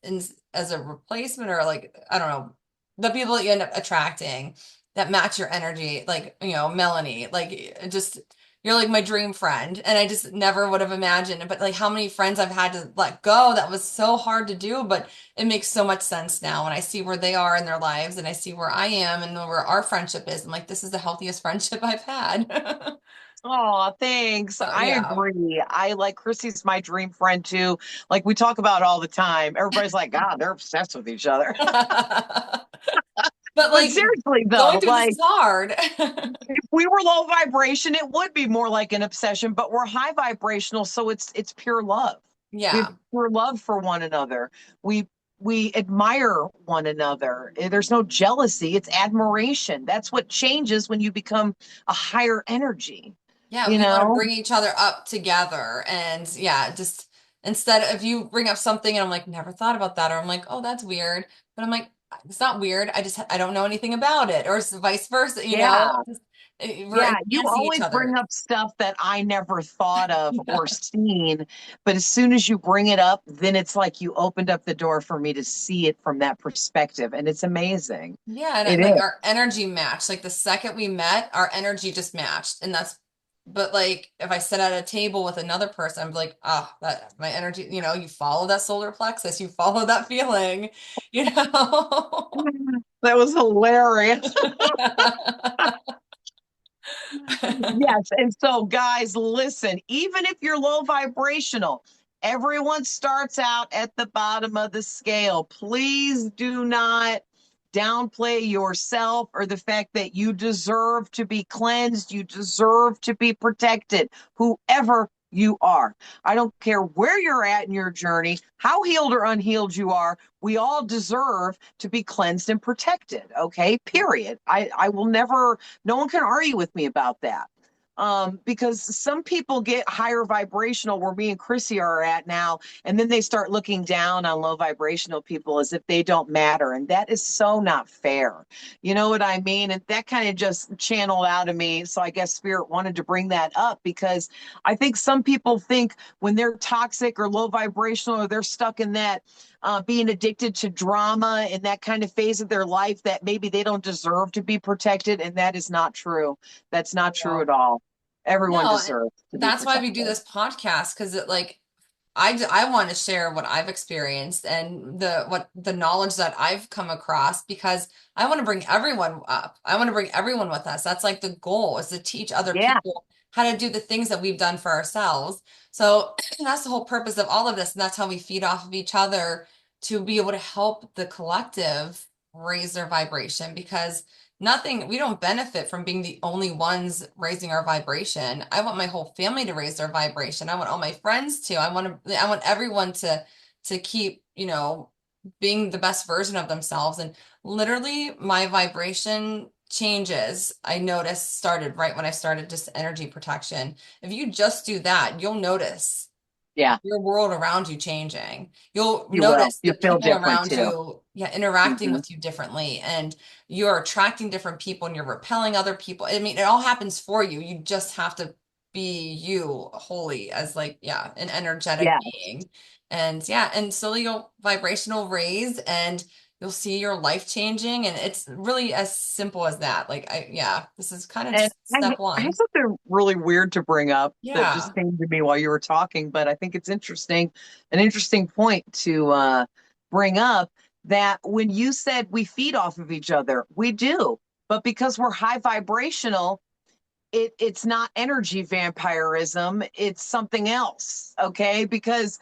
a replacement or like, I don't know, the people that you end up attracting that match your energy, like, you know, Melanie, like it just, you're like my dream friend. And I just never would have imagined, but like how many friends I've had to let go, that was so hard to do, but it makes so much sense now. And I see where they are in their lives and I see where I am and where our friendship is. I'm like, this is the healthiest friendship I've had. Oh, thanks. So I yeah. agree. I like Chrissy's my dream friend too. Like we talk about all the time. Everybody's like, God, they're obsessed with each other. But But like seriously going though, through this like is hard. if we were low vibration, it would be more like an obsession, but we're high vibrational, so it's pure love. We have Yeah. pure love for one another. We we admire one another. There's no jealousy, it's admiration. That's what changes when you become a higher energy, Yeah, you we want to know? bring each other up together. And yeah, just instead of you bring up something and I'm like, never thought about that, or I'm like, oh, that's weird. But I'm like, it's not weird. I don't know anything about it, or vice versa, you know? Yeah. Just, we're Yeah, you enhancing each always other. bring up stuff that I never thought of Yeah. or seen, but as soon as you bring it up, then it's like you opened up the door for me to see it from that perspective, and it's amazing. Yeah, and It like is. our energy matched. Like the second we met, our energy just matched. And that's, but like if I sit at a table with another person, I'm like, ah, that my energy, you know, you follow that solar plexus, you follow that feeling, you know. That was hilarious. Yes. And so, guys, listen, even if you're low vibrational, everyone starts out at the bottom of the scale. Please do not downplay yourself or the fact that you deserve to be cleansed, you deserve to be protected, whoever you are. I don't care where you're at in your journey, how healed or unhealed you are. We all deserve to be cleansed and protected. Okay, period. I will never, no one can argue with me about that. Because some people get higher vibrational where me and Chrissy are at now, and then they start looking down on low vibrational people as if they don't matter. And that is so not fair. You know what I mean? And that kind of just channeled out of me. So I guess Spirit wanted to bring that up because I think some people think when they're toxic or low vibrational or they're stuck in that being addicted to drama in that kind of phase of their life that maybe they don't deserve to be protected. And that is not true. That's not true at No, all. Everyone no, and deserves to be that's why we do protected. this podcast because it like I want to share what I've experienced and what the knowledge that I've come across because I want to bring everyone up. I want to bring everyone with us. That's like the goal is to teach other Yeah. people how to do the things that we've done for ourselves. So that's the whole purpose of all of this, and that's how we feed off of each other to be able to help the collective raise their vibration because nothing, we don't benefit from being the only ones raising our vibration. I want my whole family to raise their vibration. I want all my friends to. I want everyone to keep, you know, being the best version of themselves. And literally my vibration changes I noticed started right when I started just energy protection. If you just do that, you'll notice Yeah, your world around you changing. You'll you will. notice You the feel people different around too. you, yeah, interacting Hmm. with you differently, and you're attracting different people and you're repelling other people. I mean, it all happens for you. You just have to be you wholly as like, yeah, an energetic Yeah. being. And yeah, and slowly you'll vibrational raise and you'll see your life changing. And it's really as simple as that. Like yeah, this is kind of And just I, step I have one. something really weird to bring up that just Yeah. came to me while you were talking, but I think it's interesting, an interesting point to bring up that when you said we feed off of each other, we do. But because we're high vibrational, it's not energy vampirism, it's something else. Okay. Because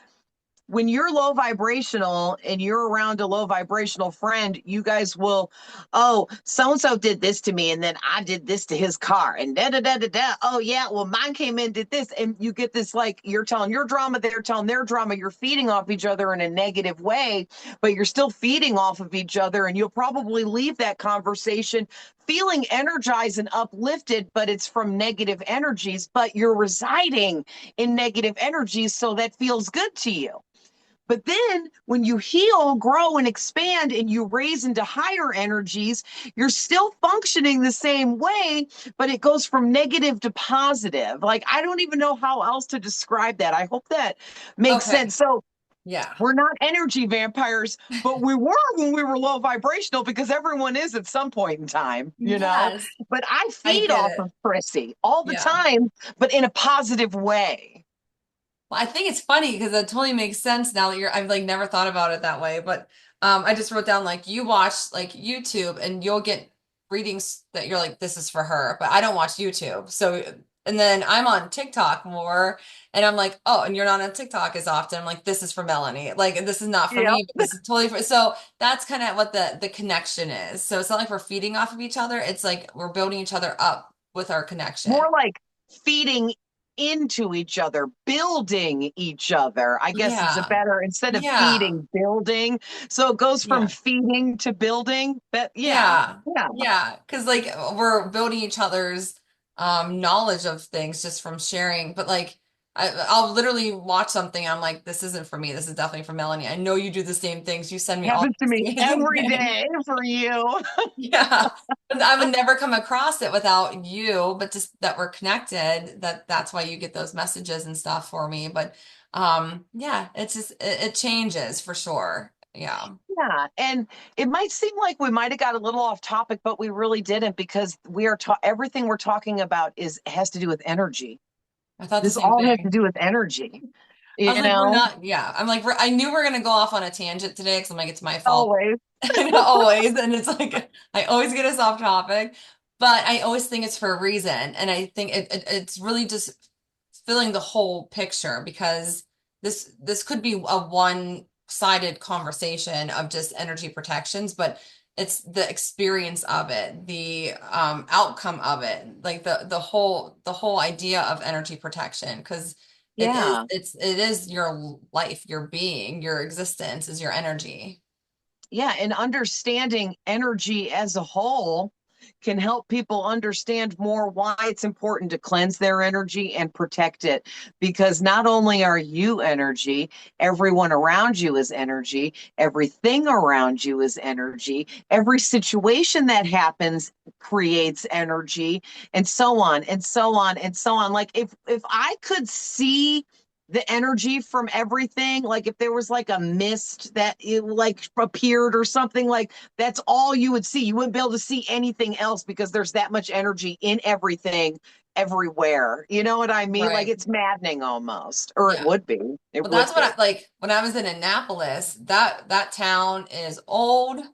when you're low vibrational and you're around a low vibrational friend, you guys will, oh, so and so did this to me, and then I did this to his car, and da da da da da. Oh yeah, well mine came in did this, and you get this like you're telling your drama, they're telling their drama. You're feeding off each other in a negative way, but you're still feeding off of each other, and you'll probably leave that conversation feeling energized and uplifted, but it's from negative energies. But you're residing in negative energies, so that feels good to you. But then when you heal, grow, and expand, and you raise into higher energies, you're still functioning the same way, but it goes from negative to positive. Like, I don't even know how else to describe that. I hope that makes Okay. sense. So, Yeah. we're not energy vampires, but we were when we were low vibrational because everyone is at some point in time, you know? Yes. But I I feed get off it. of Chrissy all the Yeah. time, but in a positive way. Well, I think it's funny because it totally makes sense now that I've like never thought about it that way. But I just wrote down like you watch like YouTube and you'll get readings that you're like, this is for her, but I don't watch YouTube. So, and then I'm on TikTok more and I'm like, oh, and you're not on TikTok as often. I'm like, this is for Melanie. Like, this is not for Yep. me, but this is totally for, so that's kind of what the connection is. So it's not like we're feeding off of each other. It's like we're building each other up with our connection. More like feeding into each other, building each other, I guess is a Yeah. better instead of Yeah. feeding, building. So it goes from Yeah. feeding to building. But yeah, Yeah. yeah. Yeah. Because like we're building each other's knowledge of things just from sharing. But like I'll literally watch something and I'm like, this isn't for me. This is definitely for Melanie. I know you do the same things. You send me all Happens to these me amazing every things. day for you. Yeah. But I would never come across it without you, but just that we're connected, that's why you get those messages and stuff for me. But yeah, it's just it changes for sure. Yeah. Yeah, and it might seem like we might have got a little off topic, but we really didn't because we are everything we're talking about is has to do with energy. I thought the This same all has to thing. do with energy, I you was like, we're know, not, yeah. I'm like, I knew we are gonna go off on a tangent today because I'm like, it's my fault. always. And always, and it's like I always get us off topic, but I always think it's for a reason. And I think it's really just filling the whole picture because this could be a one-sided conversation of just energy protections, but it's the experience of it, the outcome of it, like the whole idea of energy protection, because Yeah. it is your life, your being, your existence is your energy. Yeah, and understanding energy as a whole can help people understand more why it's important to cleanse their energy and protect it. Because not only are you energy, everyone around you is energy, everything around you is energy, every situation that happens creates energy, and so on and so on and so on. Like if I could see the energy from everything, like if there was like a mist that it like appeared or something, like that's all you would see. You wouldn't be able to see anything else because there's that much energy in everything everywhere. You know what I mean? Like Right. it's maddening almost, or it Yeah. would be. It Well, that's would what be. I like when I was in Annapolis, that town is old.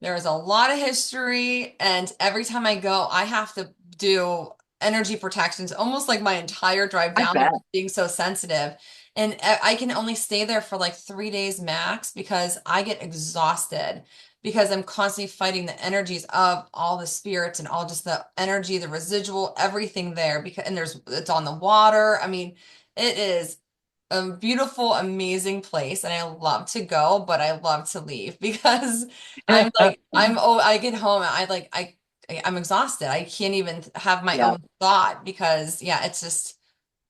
There's a lot of history, and every time I go, I have to do energy protections almost like my entire drive I down there, bet. just being so sensitive. And I can only stay there for like 3 days max because I get exhausted because I'm constantly fighting the energies of all the spirits and all just the energy, the residual, everything there because and it's on the water. I mean, it is a beautiful, amazing place, and I love to go, but I love to leave because I get home, I'm exhausted. I can't even have my Yeah. own thought because yeah, it's just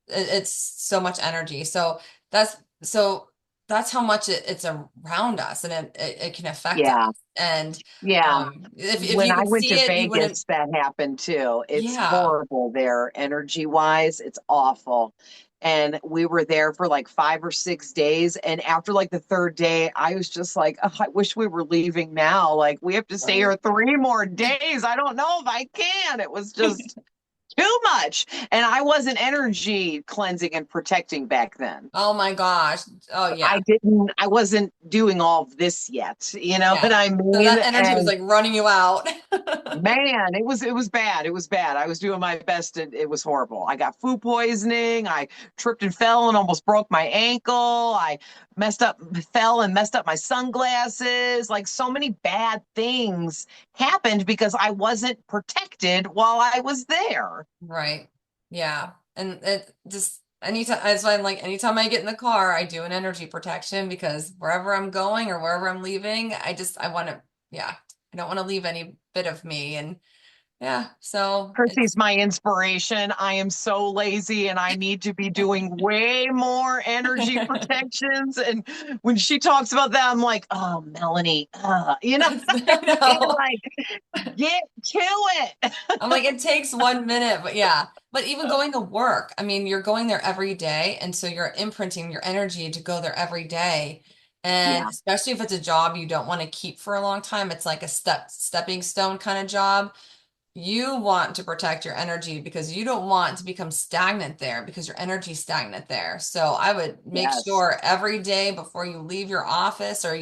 it's so much energy. So that's so that's how much it's around us, and it can affect us. Yeah. And Yeah. if When you I could went see to it, you wouldn't. Vegas, that happened too. It's Yeah. horrible there, energy wise. It's awful. And we were there for like 5 or 6 days. And after like the third day, I was just like, "Oh, I wish we were leaving now. Like, we have to stay Right. here 3 more days. I don't know if I can." It was just too much. And I wasn't energy cleansing and protecting back then. Oh my gosh. Oh yeah. I wasn't doing all of this yet. You know what Yeah. I So mean? that energy was And like running you out. man, it was bad. It was bad. I was doing my best and it was horrible. I got food poisoning. I tripped and fell and almost broke my ankle. I fell and messed up my sunglasses. Like so many bad things happened because I wasn't protected while I was there. Right. Yeah. And it just anytime, that's why I'm like, anytime I get in the car, I do an energy protection because wherever I'm going or wherever I'm leaving, I want to, yeah, I don't want to leave any bit of me. And yeah, so it's, Chrissy's my inspiration. I am so lazy and I need to be doing way more energy protections. And when she talks about that, I'm like, oh, Melanie, I know. like, get to it. I'm like, it takes 1 minute, but yeah. But even going to work, I mean, you're going there every day. And so you're imprinting your energy to go there every day. And Yeah, especially if it's a job you don't want to keep for a long time, it's like a stepping stone kind of job. You want to protect your energy because you don't want to become stagnant there because your energy's stagnant there. So I would make yes, sure every day before you leave your office or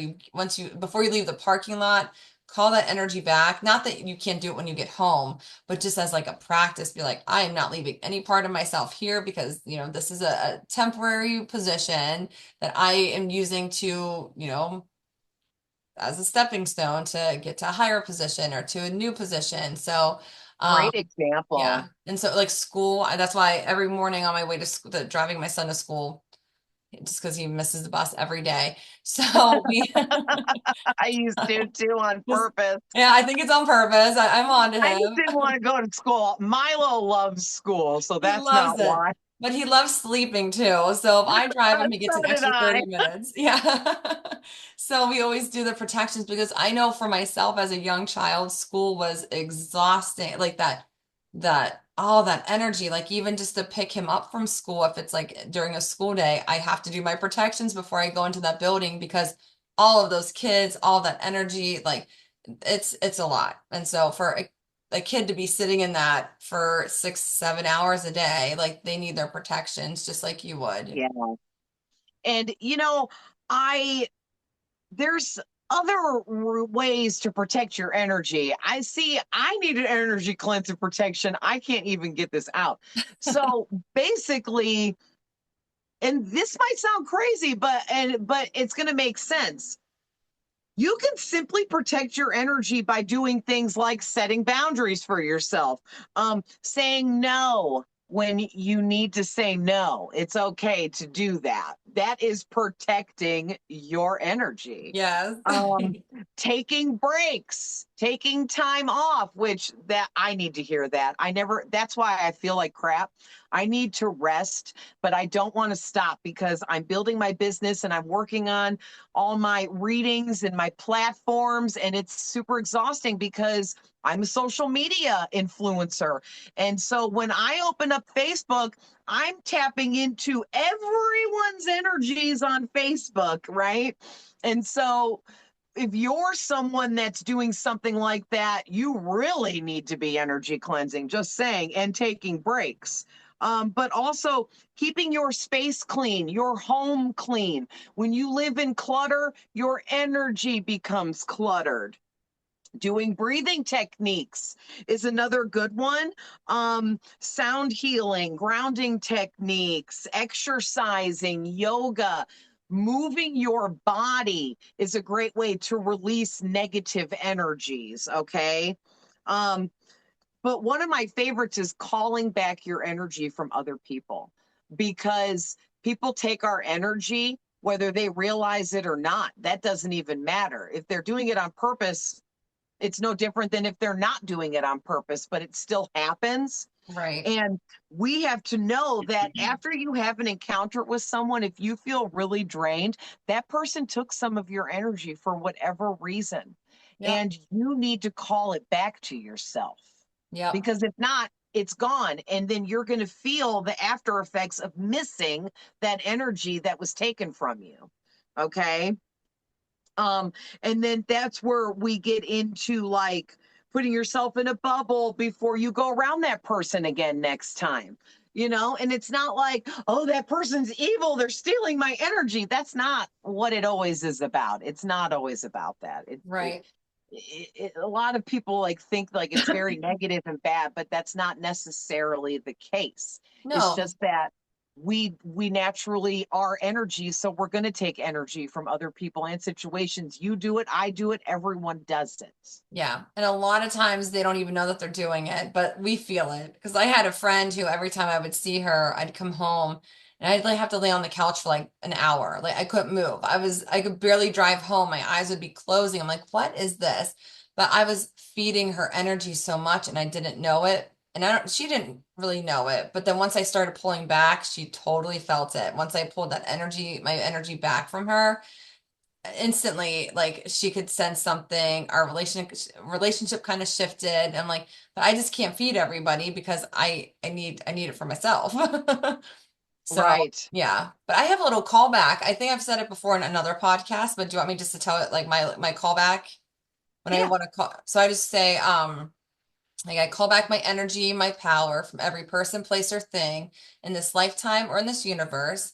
before you leave the parking lot, call that energy back. Not that you can't do it when you get home, but just as like a practice, be like, I am not leaving any part of myself here because, this is a temporary position that I am using to, as a stepping stone to get to a higher position or to a new position. So, great yeah. example. And so like school, that's why every morning on my way to school, driving my son to school, just because he misses the bus every day. So we I used to too on just, purpose. yeah, I think it's on purpose. I'm on to I just him. didn't want to go to school. Milo loves school, so He that's loves not it, why. but he loves sleeping too. So if I drive him, he gets So an did extra I. 30 minutes. Yeah. So we always do the protections because I know for myself as a young child, school was exhausting. Like all that energy, like even just to pick him up from school, if it's like during a school day, I have to do my protections before I go into that building because all of those kids, all that energy, like it's a lot. And so for a kid to be sitting in that for 6, 7 hours a day, like they need their protections just like you would. Yeah. And I there's other ways to protect your energy. I need an energy cleanse and protection. I can't even get this out. So basically, and this might sound crazy, but it's going to make sense. You can simply protect your energy by doing things like setting boundaries for yourself, saying no when you need to say no. It's okay to do that. That is protecting your energy. Yes. Um, taking breaks, taking time off, which that I need to hear that. That's why I feel like crap. I need to rest, but I don't want to stop because I'm building my business and I'm working on all my readings and my platforms. And it's super exhausting because I'm a social media influencer. And so when I open up Facebook, I'm tapping into everyone's energies on Facebook, right? And so if you're someone that's doing something like that, you really need to be energy cleansing, just saying, and taking breaks. But also keeping your space clean, your home clean. When you live in clutter, your energy becomes cluttered. Doing breathing techniques is another good one. Sound healing, grounding techniques, exercising, yoga, moving your body is a great way to release negative energies. Okay. Um, but one of my favorites is calling back your energy from other people because people take our energy, whether they realize it or not. That doesn't even matter. If they're doing it on purpose, it's no different than if they're not doing it on purpose, but it still happens. Right. And we have to know that after you have an encounter with someone, if you feel really drained, that person took some of your energy for whatever reason. Yep. And you need to call it back to yourself. Yep. Because if not, it's gone. And then you're going to feel the after effects of missing that energy that was taken from you. Okay. Um, and then that's where we get into like putting yourself in a bubble before you go around that person again next time. And it's not like, oh, that person's evil. They're stealing my energy. That's not what it always is about. It's not always about that. Right. A lot of people like think like it's very negative and bad, but that's not necessarily the case. It's No. just that we naturally are energy, so we're going to take energy from other people and situations. You do it, I do it, everyone does it. Yeah. And a lot of times they don't even know that they're doing it, but we feel it. Because I had a friend who every time I would see her, I'd come home and I'd like have to lay on the couch for like an hour. Like I couldn't move. I could barely drive home. My eyes would be closing. I'm like, what is this? But I was feeding her energy so much and I didn't know it. And she didn't really know it. But then once I started pulling back, she totally felt it. Once I pulled that energy, my energy back from her, instantly, like she could sense something. Our relationship kind of shifted. I'm like, but I just can't feed everybody because I need it for myself. So Right. yeah, but I have a little callback. I think I've said it before in another podcast, but do you want me just to tell it like my callback when I Yeah. want to call? So I just say, like I call back my energy, my power from every person, place, or thing in this lifetime or in this universe.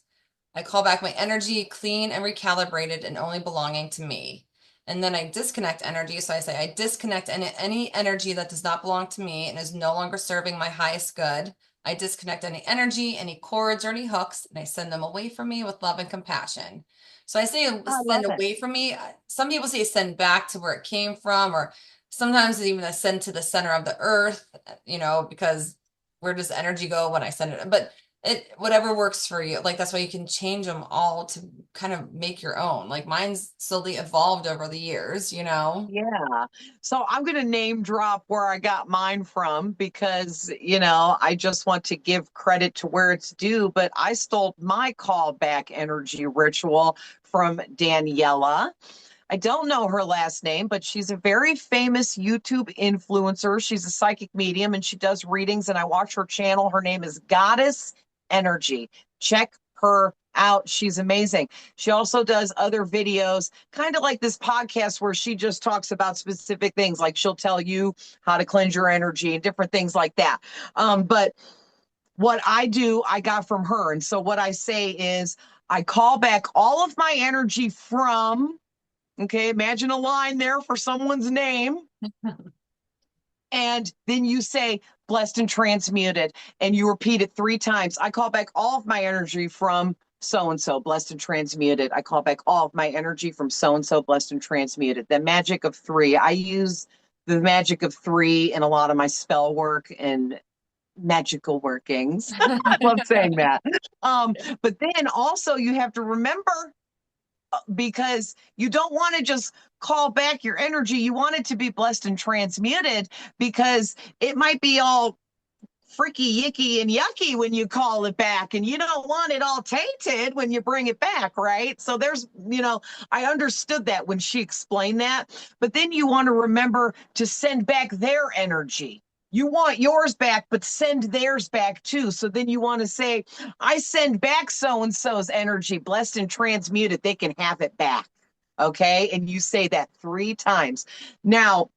I call back my energy clean and recalibrated and only belonging to me. And then I disconnect energy. So I say, I disconnect any energy that does not belong to me and is no longer serving my highest good. I disconnect any energy, any cords, or any hooks, and I send them away from me with love and compassion. So I say I send love it. away from me. Some people say send back to where it came from, or sometimes even I send to the center of the earth, because where does energy go when I send it? But whatever works for you. Like that's why you can change them all to kind of make your own. Like mine's slowly evolved over the years. Yeah. So I'm going to name drop where I got mine from because, I just want to give credit to where it's due. But I stole my callback energy ritual from Daniela. I don't know her last name, but she's a very famous YouTube influencer. She's a psychic medium and she does readings, and I watch her channel. Her name is Goddess Energy. Check her out. She's amazing. She also does other videos, kind of like this podcast, where she just talks about specific things. Like she'll tell you how to cleanse your energy and different things like that. But what I do, I got from her. And so what I say is, I call back all of my energy from, okay, imagine a line there for someone's name. And then you say, blessed and transmuted, and you repeat it 3 times. I call back all of my energy from so and so, blessed and transmuted. I call back all of my energy from so and so, blessed and transmuted. The magic of 3. I use the magic of 3 in a lot of my spell work and magical workings. I love saying that. But then also you have to remember, because you don't want to just call back your energy. You want it to be blessed and transmuted, because it might be all freaky, yicky, and yucky when you call it back. And you don't want it all tainted when you bring it back, right? So I understood that when she explained that. But then you want to remember to send back their energy. You want yours back, but send theirs back too. So then you want to say, I send back so and so's energy, blessed and transmuted. They can have it back. Okay. And you say that 3 times. Now,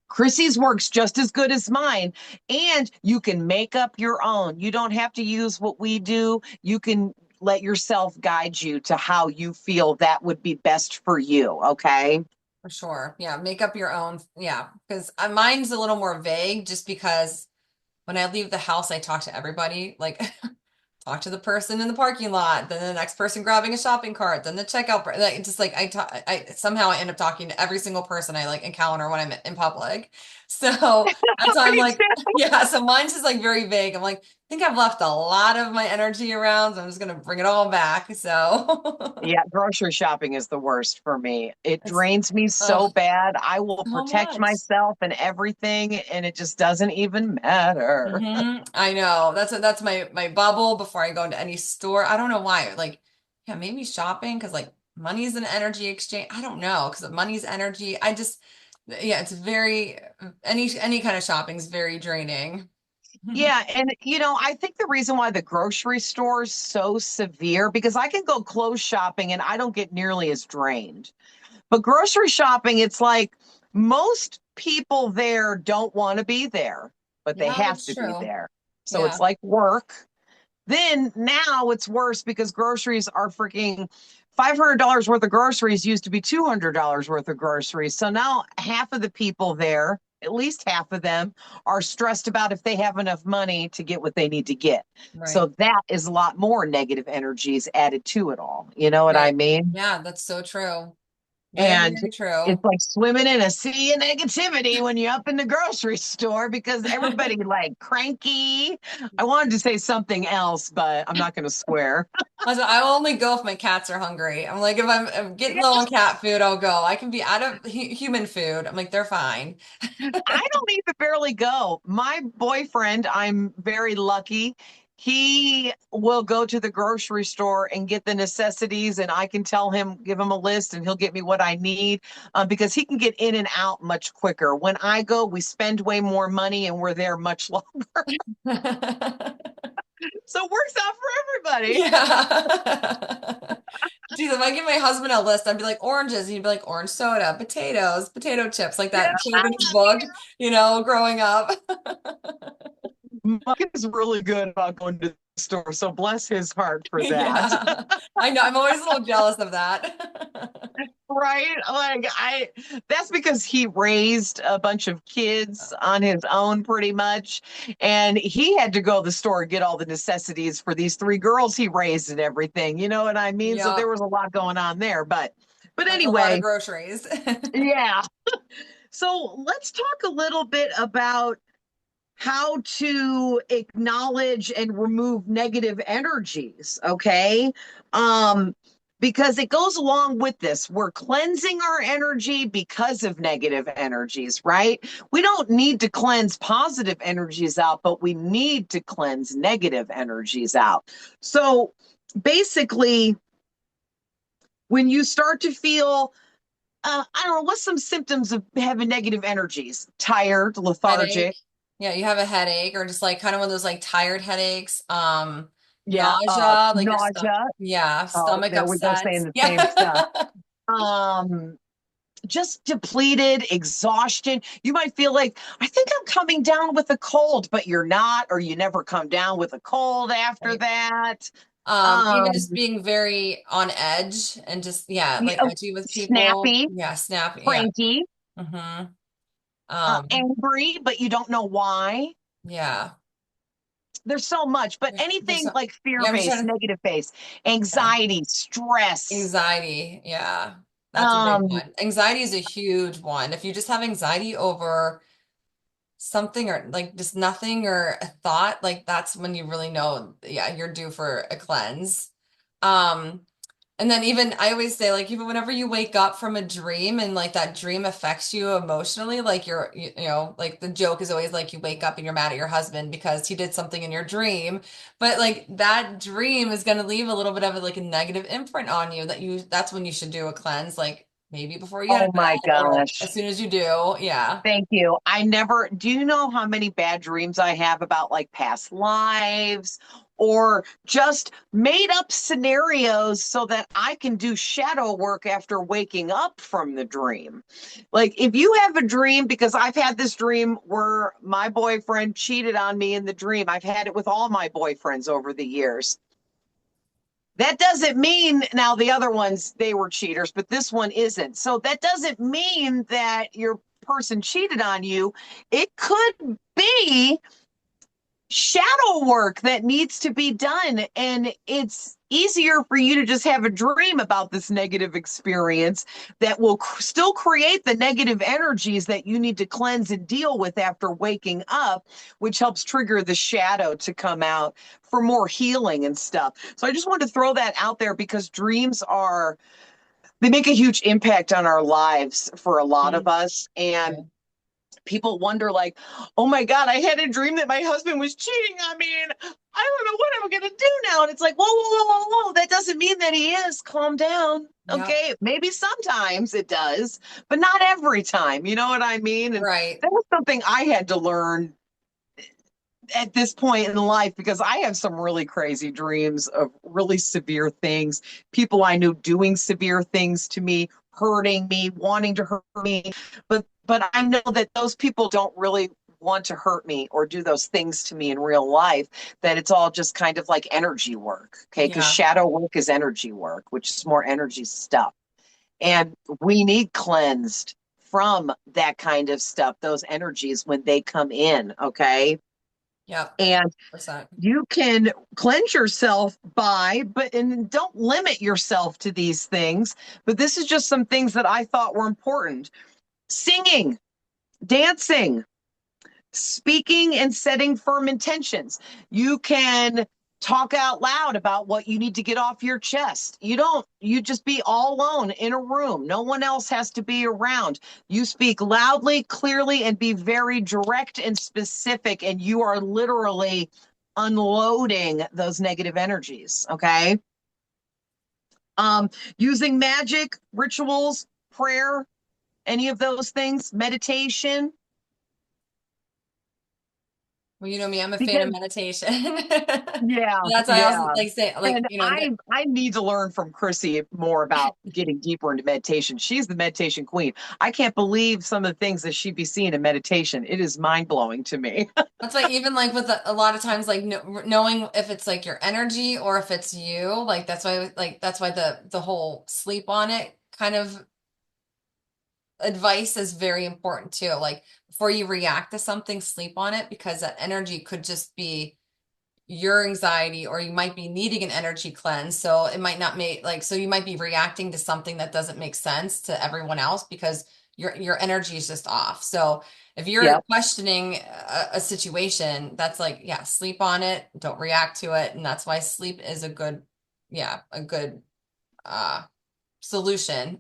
Chrissy's works just as good as mine, and you can make up your own. You don't have to use what we do. You can let yourself guide you to how you feel that would be best for you. Okay. For sure. Yeah, make up your own. Yeah, because mine's a little more vague just because when I leave the house, I talk to everybody. Like talk to the person in the parking lot, then the next person grabbing a shopping cart, then the checkout. Like just like I somehow I end up talking to every single person I like encounter when I'm in public. So that's why I'm Me like, too. yeah, so mine's just like very vague. I'm like, I think I've left a lot of my energy around, so I'm just gonna bring it all back. So Yeah, grocery shopping is the worst for me. It it's drains me so oh bad. I will so protect much. myself and everything, and it just doesn't even matter. I know. That's my bubble before I go into any store. I don't know why. Like, yeah, maybe shopping because like money's an energy exchange. I don't know because money's energy. I just yeah, it's very any kind of shopping is very draining. Yeah, and I think the reason why the grocery store is so severe because I can go clothes shopping and I don't get nearly as drained. But grocery shopping, it's like most people there don't want to be there, but they Yeah, have that's to be true. there. So it's Yeah, like work. Then now it's worse because groceries are freaking $500 worth of groceries used to be $200 worth of groceries. So now half of the people there, at least half of them, are stressed about if they have enough money to get what they need to get. right. So that is a lot more negative energies added to it all. You know what I Right. mean? Yeah, that's so true. Very, And very it's true. like swimming in a sea of negativity when you're up in the grocery store because everybody like cranky. I wanted to say something else, but I'm not going to swear. Also, I will only go if my cats are hungry. I'm like, if I'm getting low on cat food, I'll go. I can be out of hu human food. I'm like, they're fine. I don't even barely go. My boyfriend, I'm very lucky. He will go to the grocery store and get the necessities, and I can tell him, give him a list, and he'll get me what I need because he can get in and out much quicker. When I go, we spend way more money and we're there much longer. So it works out for everybody. Yeah. Geez, if I give my husband a list, I'd be like oranges, and he'd be like orange soda, potatoes, potato chips, like Yeah. that children's book, growing up. Mike is really good about going to the store, so bless his heart for that. Yeah. I know. I'm always a little jealous of that. Right? Like that's because he raised a bunch of kids on his own pretty much. And he had to go to the store and get all the necessities for these three girls he raised and everything. You know what I mean? So there Yep. was a lot going on there. But That's a lot of anyway, groceries. yeah. So let's talk a little bit about how to acknowledge and remove negative energies, okay? Um, because it goes along with this. We're cleansing our energy because of negative energies, right? We don't need to cleanse positive energies out, but we need to cleanse negative energies out. So basically, when you start to feel I don't know, what's some symptoms of having negative energies? Tired, Headache. lethargic. Yeah, you have a headache or just like kind of one of those like tired headaches. Yeah, Nausea, like your stomach. nausea. Yeah, Oh, stomach there we go, upset. saying the same stuff. Yeah. Um, just depleted, exhaustion. You might feel like, I think I'm coming down with a cold, but you're not, or you never come down with a cold after Right. that. Even just Um, being very on edge and just yeah, like oh, edgy with people. snappy, Yeah, snappy. Yeah. cranky, hmm Um, angry, but you don't know why. yeah. There's so much, but There's anything so, like yeah, I'm just fear-based, trying to negative-based, yeah. anxiety, stress. Anxiety. Yeah. That's a big Um, one. Anxiety is a huge one. If you just have anxiety over something or like just nothing or a thought, like that's when you really know, yeah, you're due for a cleanse. Um, and then even I always say like even whenever you wake up from a dream and like that dream affects you emotionally, like like the joke is always like you wake up and you're mad at your husband because he did something in your dream, but like that dream is going to leave a little bit of like a negative imprint on you that's when you should do a cleanse, like maybe before you get out oh of my bed or gosh. as soon as you do. Yeah. Thank you. Do you know how many bad dreams I have about like past lives or just made up scenarios so that I can do shadow work after waking up from the dream? Like, if you have a dream, because I've had this dream where my boyfriend cheated on me in the dream, I've had it with all my boyfriends over the years. That doesn't mean now the other ones, they were cheaters, but this one isn't. So that doesn't mean that your person cheated on you. It could be shadow work that needs to be done. And it's easier for you to just have a dream about this negative experience that will still create the negative energies that you need to cleanse and deal with after waking up, which helps trigger the shadow to come out for more healing and stuff. So I just wanted to throw that out there because dreams are, they make a huge impact on our lives for a lot of Mm, us. yeah. And people wonder, like, oh my God, I had a dream that my husband was cheating on me and I don't know what I'm going to do now. And it's like, whoa, whoa, whoa, whoa, whoa. That doesn't mean that he is. Calm down. Yep. Okay. Maybe sometimes it does, but not every time. You know what I mean? And Right. that was something I had to learn at this point in life because I have some really crazy dreams of really severe things, people I knew doing severe things to me, hurting me, wanting to hurt me. But I know that those people don't really want to hurt me or do those things to me in real life, that it's all just kind of like energy work. Okay. Because Yeah. shadow work is energy work, which is more energy stuff. And we need cleansed from that kind of stuff, those energies when they come in. Okay. Yep. And 100%. you can cleanse yourself by, but and don't limit yourself to these things. But this is just some things that I thought were important: singing, dancing, speaking and setting firm intentions. You can talk out loud about what you need to get off your chest. You just be all alone in a room. No one else has to be around. You speak loudly, clearly, and be very direct and specific. And you are literally unloading those negative energies. Okay. Using magic, rituals, prayer, any of those things, meditation, Well, you know me, I'm a fan of because meditation. yeah, That's why I yeah. also like say like, And you know, I need to learn from Chrissy more about getting deeper into meditation. She's the meditation queen. I can't believe some of the things that she'd be seeing in meditation. It is mind blowing to me. that's why even like with a lot of times like knowing if it's like your energy or if it's you, like that's why the whole sleep on it kind of advice is very important too. Like before you react to something, sleep on it because that energy could just be your anxiety or you might be needing an energy cleanse. So it might not make like so you might be reacting to something that doesn't make sense to everyone else because your energy is just off. So if you're Yep. questioning a situation, that's like, yeah, sleep on it, don't react to it. And that's why sleep is a good, yeah, a good uh solution.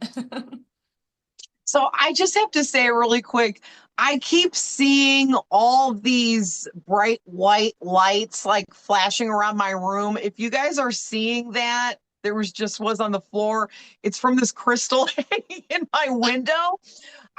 So I just have to say really quick, I keep seeing all these bright white lights like flashing around my room. If you guys are seeing that, there was on the floor. It's from this crystal hanging in my window.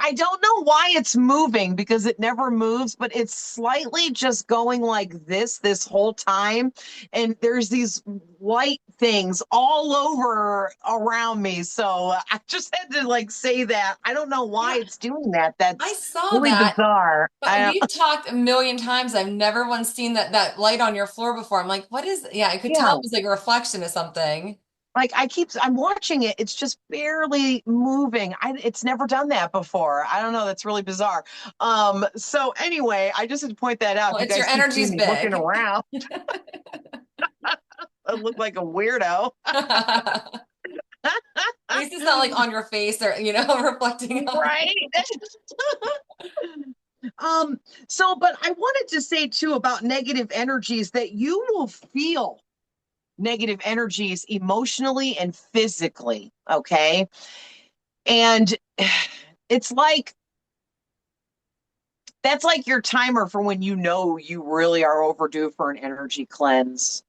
I don't know why it's moving because it never moves, but it's slightly just going like this whole time. And there's these white things all over around me. So I just had to like say that. I don't know why Yeah, it's doing that. I That's saw really that. bizarre. But we've talked a million times. I've never once seen that light on your floor before. I'm like, what is? Yeah, I could tell it Yeah. was like a reflection of something. Like I'm watching it. It's just barely moving. It's never done that before. I don't know. That's really bizarre. So anyway, I just had to point that out. If Well, you it's your guys keep seeing energy's me looking big. around, I look like a weirdo. At least it's not like on your face or, you know, reflecting on. Right. Um, but I wanted to say too about negative energies that you will feel negative energies emotionally and physically. Okay. And it's like that's like your timer for when you know you really are overdue for an energy cleanse.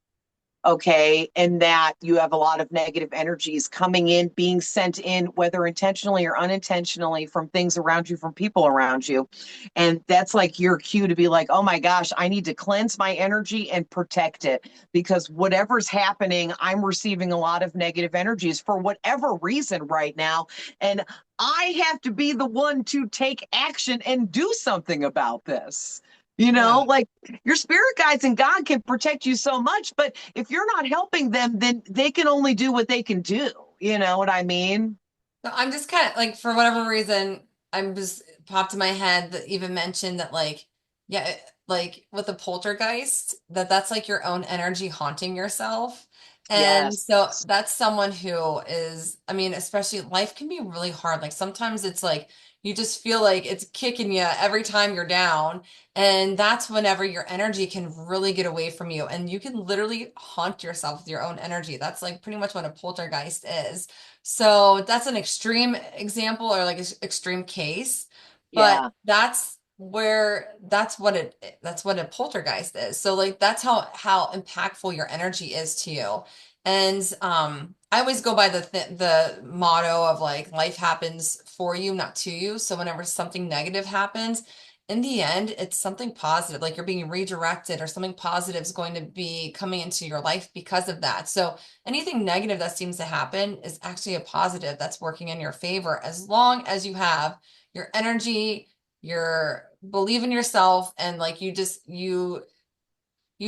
Okay. And that you have a lot of negative energies coming in, being sent in, whether intentionally or unintentionally, from things around you, from people around you. And that's like your cue to be like, oh my gosh, I need to cleanse my energy and protect it because whatever's happening, I'm receiving a lot of negative energies for whatever reason right now. And I have to be the one to take action and do something about this. Yeah. Like your spirit guides and God can protect you so much, but if you're not helping them, then they can only do what they can do. You know what I mean? So I'm just kind of like, for whatever reason, I'm just popped in my head that even mentioned that, like, yeah, like with a poltergeist, that's like your own energy haunting yourself. And Yes. so that's someone who is, I mean, especially life can be really hard. Like sometimes it's like you just feel like it's kicking you every time you're down. And that's whenever your energy can really get away from you. And you can literally haunt yourself with your own energy. That's like pretty much what a poltergeist is. So that's an extreme example or like extreme case. But Yeah. that's what a poltergeist is. So like that's how impactful your energy is to you. And I always go by the motto of like life happens for you, not to you. So whenever something negative happens, in the end, it's something positive, like you're being redirected or something positive is going to be coming into your life because of that. So anything negative that seems to happen is actually a positive that's working in your favor as long as you have your energy, your believe in yourself, and like you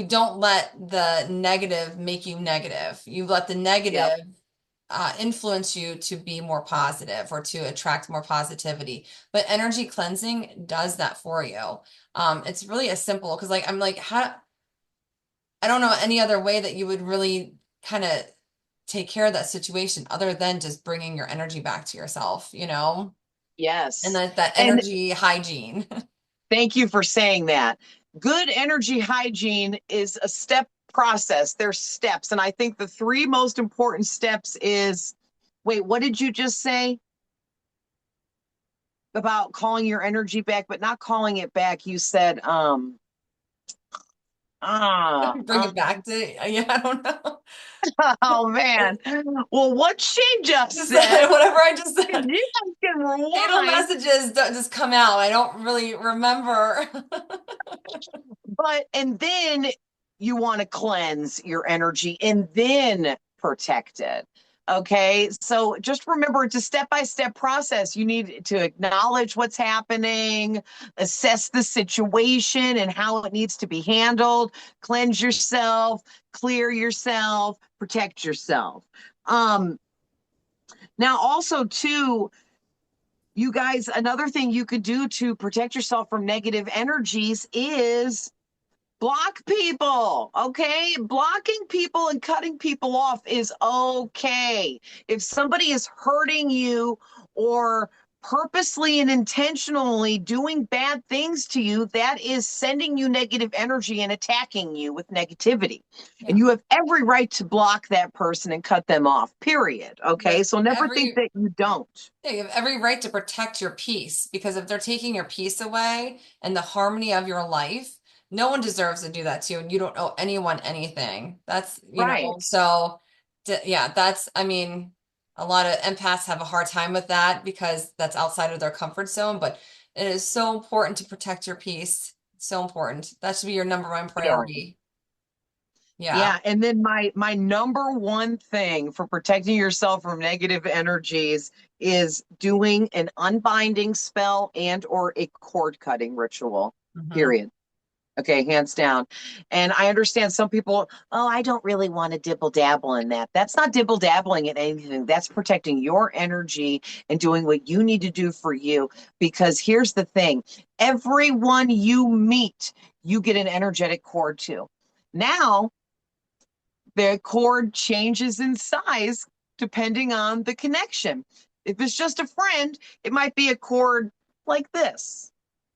don't let the negative make you negative. You let the Yep. negative influence you to be more positive or to attract more positivity. But energy cleansing does that for you. It's really as simple because like I'm like how I don't know any other way that you would really kind of take care of that situation other than just bringing your energy back to yourself, you know? And Yes. that And energy hygiene. thank you for saying that. Good energy hygiene is a step process. There's steps. And I think the three most important steps is, wait, what did you just say about calling your energy back, but not calling it back? You said, ah, Bring it back to, yeah, I don't know. oh man. Well, what she just Just said, whatever I just said. you guys can Fatal rewind, messages don't just come out. I don't really remember. and then you want to cleanse your energy and then protect it. Okay. So just remember it's a step by step process. You need to acknowledge what's happening, assess the situation and how it needs to be handled, cleanse yourself, clear yourself, protect yourself. Um, Now, also, too, you guys, another thing you could do to protect yourself from negative energies is block people. Okay. Blocking people and cutting people off is okay. If somebody is hurting you or purposely and intentionally doing bad things to you, that is sending you negative energy and attacking you with negativity. Yeah. And you have every right to block that person and cut them off, period. You Okay. have So never think every that you don't. yeah, you have every right to protect your peace because if they're taking your peace away and the harmony of your life, no one deserves to do that to you, and you don't owe anyone anything. That's, you know, Right. so yeah, that's, I mean, a lot of empaths have a hard time with that because that's outside of their comfort zone, but it is so important to protect your peace. So important. That should be your number one Yeah. priority. Yeah. Yeah, and then my number one thing for protecting yourself from negative energies is doing an unbinding spell and or a cord cutting ritual. Mhm. Period. Okay, hands down. And I understand some people, oh, I don't really want to dibble dabble in that. That's not dibble dabbling in anything. That's protecting your energy and doing what you need to do for you. Because here's the thing, everyone you meet, you get an energetic cord to. Now, the cord changes in size depending on the connection. If it's just a friend, it might be a cord like this.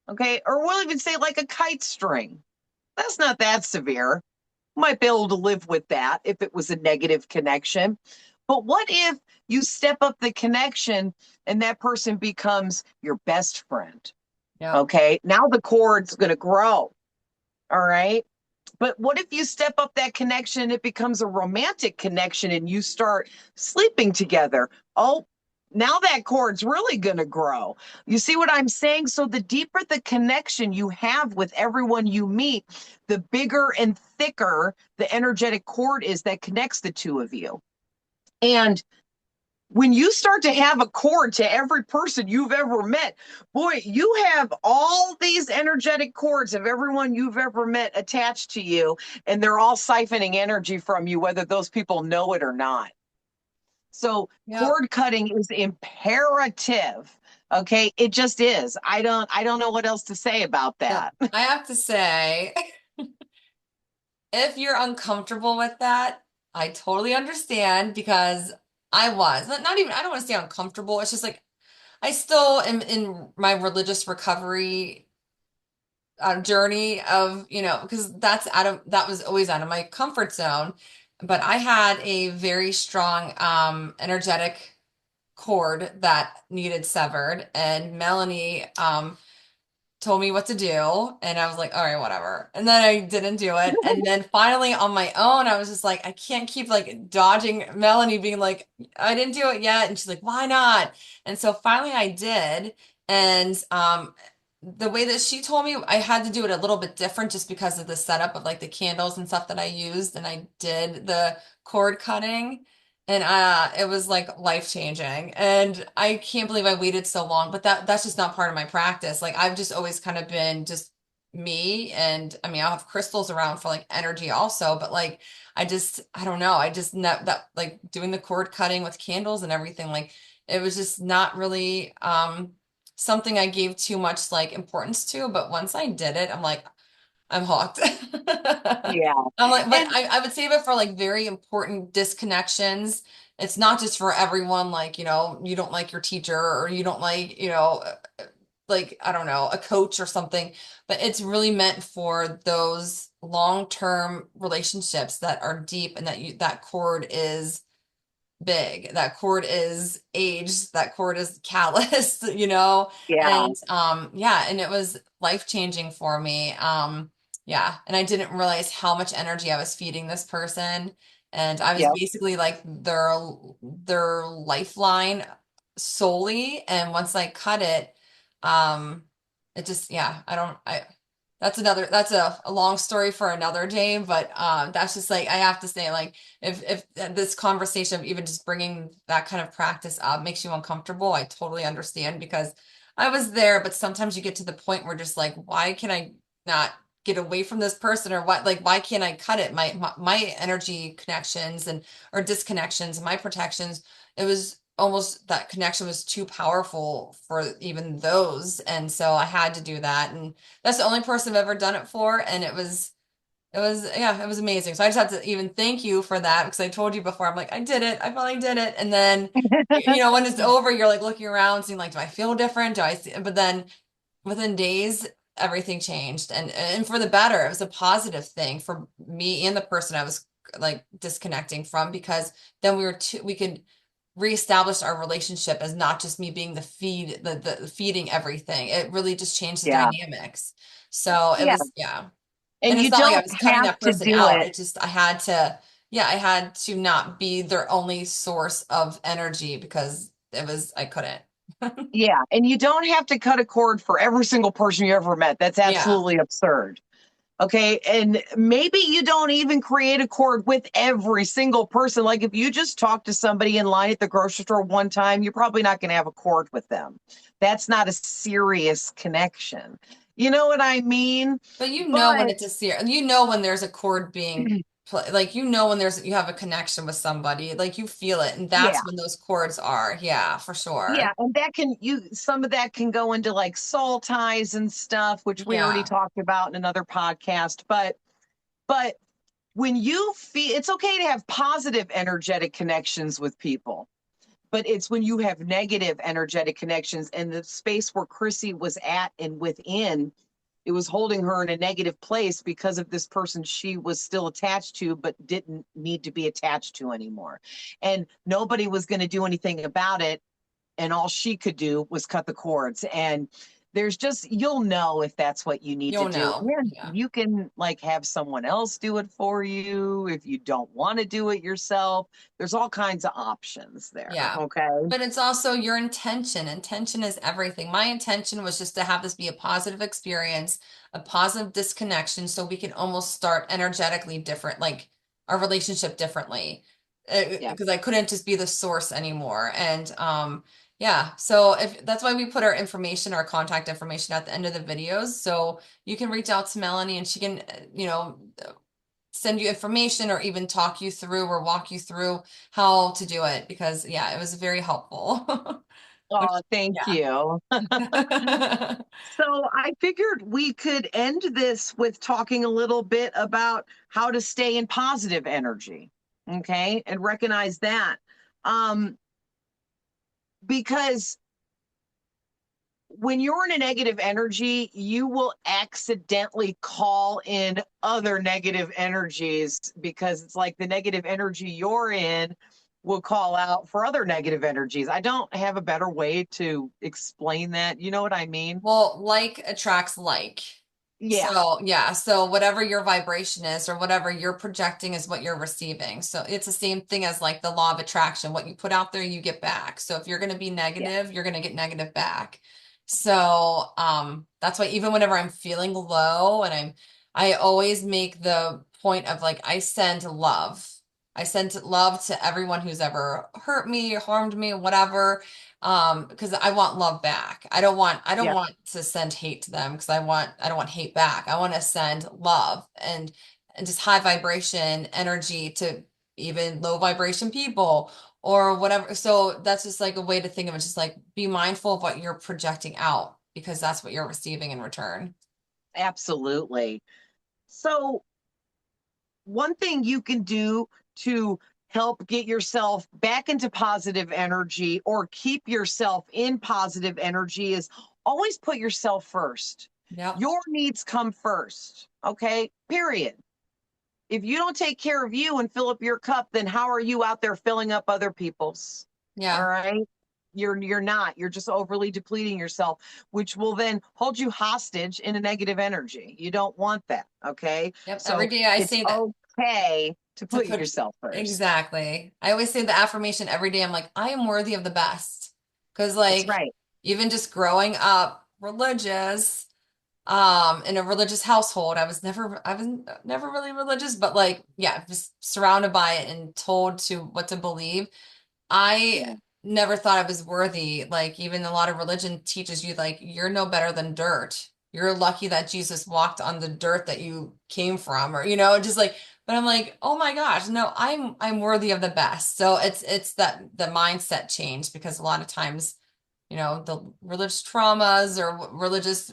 Okay. Or we'll even say like a kite string. That's not that severe. Might be able to live with that if it was a negative connection. But what if you step up the connection and that person becomes your best friend? Yeah. Okay. Now the cord's going to grow. All right. But what if you step up that connection and it becomes a romantic connection and you start sleeping together? Oh, now that cord's really going to grow. You see what I'm saying? So the deeper the connection you have with everyone you meet, the bigger and thicker the energetic cord is that connects the two of you. And when you start to have a cord to every person you've ever met, boy, you have all these energetic cords of everyone you've ever met attached to you, and they're all siphoning energy from you, whether those people know it or not. So, Yeah. cord cutting is imperative Okay, it just is. I don't know what else to say about No, that. I have to say, if you're uncomfortable with that, I totally understand because I was not even, I don't want to say uncomfortable. It's just like I still am in my religious recovery journey of, because that was always out of my comfort zone. But I had a very strong energetic cord that needed severed, and Melanie told me what to do, and I was like, all right, whatever. And then I didn't do it. And then finally on my own, I was just like, I can't keep like dodging Melanie being like, I didn't do it yet. And she's like, why not? And so finally I did. And the way that she told me, I had to do it a little bit different just because of the setup of like the candles and stuff that I used. And I did the cord cutting. And it was like life changing. And I can't believe I waited so long, but that's just not part of my practice. Like I've just always kind of been just me. And I mean, I'll have crystals around for like energy also, but like I don't know. I just that like doing the cord cutting with candles and everything, like it was just not really something I gave too much like importance to. But once I did it, I'm like, I'm hooked. Yeah. I'm like, but And I would save it for like very important disconnections. It's not just for everyone, like, you don't like your teacher or you don't like, like, I don't know, a coach or something, but it's really meant for those long-term relationships that are deep and that cord is big, that cord is aged, that cord is calloused, yeah, and yeah, and it was life-changing for me. Yeah, and I didn't realize how much energy I was feeding this person, and I was yeah. basically like their lifeline solely, and once I cut it, it just, yeah, I that's a long story for another day, but that's just like I have to say, like, if this conversation of even just bringing that kind of practice up makes you uncomfortable, I totally understand because I was there, but sometimes you get to the point where just like, why can I not get away from this person, or what, like, why can't I cut it? My energy connections and or disconnections, my protections, it was almost that connection was too powerful for even those. And so I had to do that. And that's the only person I've ever done it for. And yeah, it was amazing. So I just have to even thank you for that because I told you before, I'm like, I did it. I finally did it. And then, when it's over, you're like looking around, seeing like, do I feel different? Do I see? But then within days, everything changed and for the better. It was a positive thing for me and the person I was like disconnecting from, because then we could reestablish our relationship as not just me being the feeding everything. It really just changed the Yeah. dynamics. So it Yeah. was, yeah. And And it's you not like I don't was cutting have that to person do out. it. It just, I had to not be their only source of energy because I couldn't. Yeah. And you don't have to cut a cord for every single person you ever met. That's Yeah. absolutely absurd. Okay. And maybe you don't even create a cord with every single person. Like if you just talk to somebody in line at the grocery store one time, you're probably not going to have a cord with them. That's not a serious connection. You know what I mean? But when But it's a serious, when there's a chord being like, when you have a connection with somebody, like you feel it. And yeah. that's when those chords are. Yeah, for Yeah, sure. and that can you some of that can go into like soul ties and stuff, which we already Yeah. talked about in another podcast. But when you feel it's okay to have positive energetic connections with people, but it's when you have negative energetic connections and the space where Chrissy was at and within, it was holding her in a negative place because of this person she was still attached to, but didn't need to be attached to anymore. And nobody was going to do anything about it, and all she could do was cut the cords. And there's just you'll know if that's what you need to You'll do, know. and Yeah. you can like have someone else do it for you if you don't want to do it yourself. There's all kinds of options there. Yeah. Okay. But it's also your intention. Intention is everything. My intention was just to have this be a positive experience, a positive disconnection, so we can almost start energetically different, like our relationship differently. Yeah. Because I couldn't just be the source anymore. And yeah, so if that's why we put our information, our contact information at the end of the videos. So you can reach out to Melanie and she can, send you information or even talk you through or walk you through how to do it because yeah, it was very helpful. Oh, thank Yeah. you. So I figured we could end this with talking a little bit about how to stay in positive energy. Okay. And recognize that. Um, because when you're in a negative energy, you will accidentally call in other negative energies because it's like the negative energy you're in will call out for other negative energies. I don't have a better way to explain that. You know what I mean? Well, like attracts like. Yeah. So, yeah, so whatever your vibration is or whatever you're projecting is what you're receiving. So, it's the same thing as like the law of attraction. What you put out there, you get back. So, if you're going to be Yeah. negative, you're going to get negative back. So, that's why even whenever I'm feeling low and I always make the point of like, I send love. I send love to everyone who's ever hurt me, harmed me, whatever, because I want love back. I don't Yeah. want to send hate to them because I don't want hate back. I want to send love and just high vibration energy to even low vibration people or whatever. So that's just like a way to think of it, just like be mindful of what you're projecting out because that's what you're receiving in return. Absolutely. So, one thing you can do to help get yourself back into positive energy or keep yourself in positive energy is always put yourself first. Yep. Your needs come first. Okay. Period. If you don't take care of you and fill up your cup, then how are you out there filling up other people's? All Yeah. right. You're not. You're just overly depleting yourself, which will then hold you hostage in a negative energy. You don't want that. Okay. Yep. Every So day I it's say that okay to to put put yourself first. exactly. I always say the affirmation every day. I'm like, I am worthy of the best. Because That's like right. even just growing up religious, in a religious household, I was never really religious, but like, yeah, just surrounded by it and told to what to believe. I Yeah. never thought I was worthy. Like even a lot of religion teaches you like you're no better than dirt. You're lucky that Jesus walked on the dirt that you came from, or just like, but I'm like, oh my gosh, no, I'm worthy of the best. So it's that the mindset change because a lot of times, the religious traumas or religious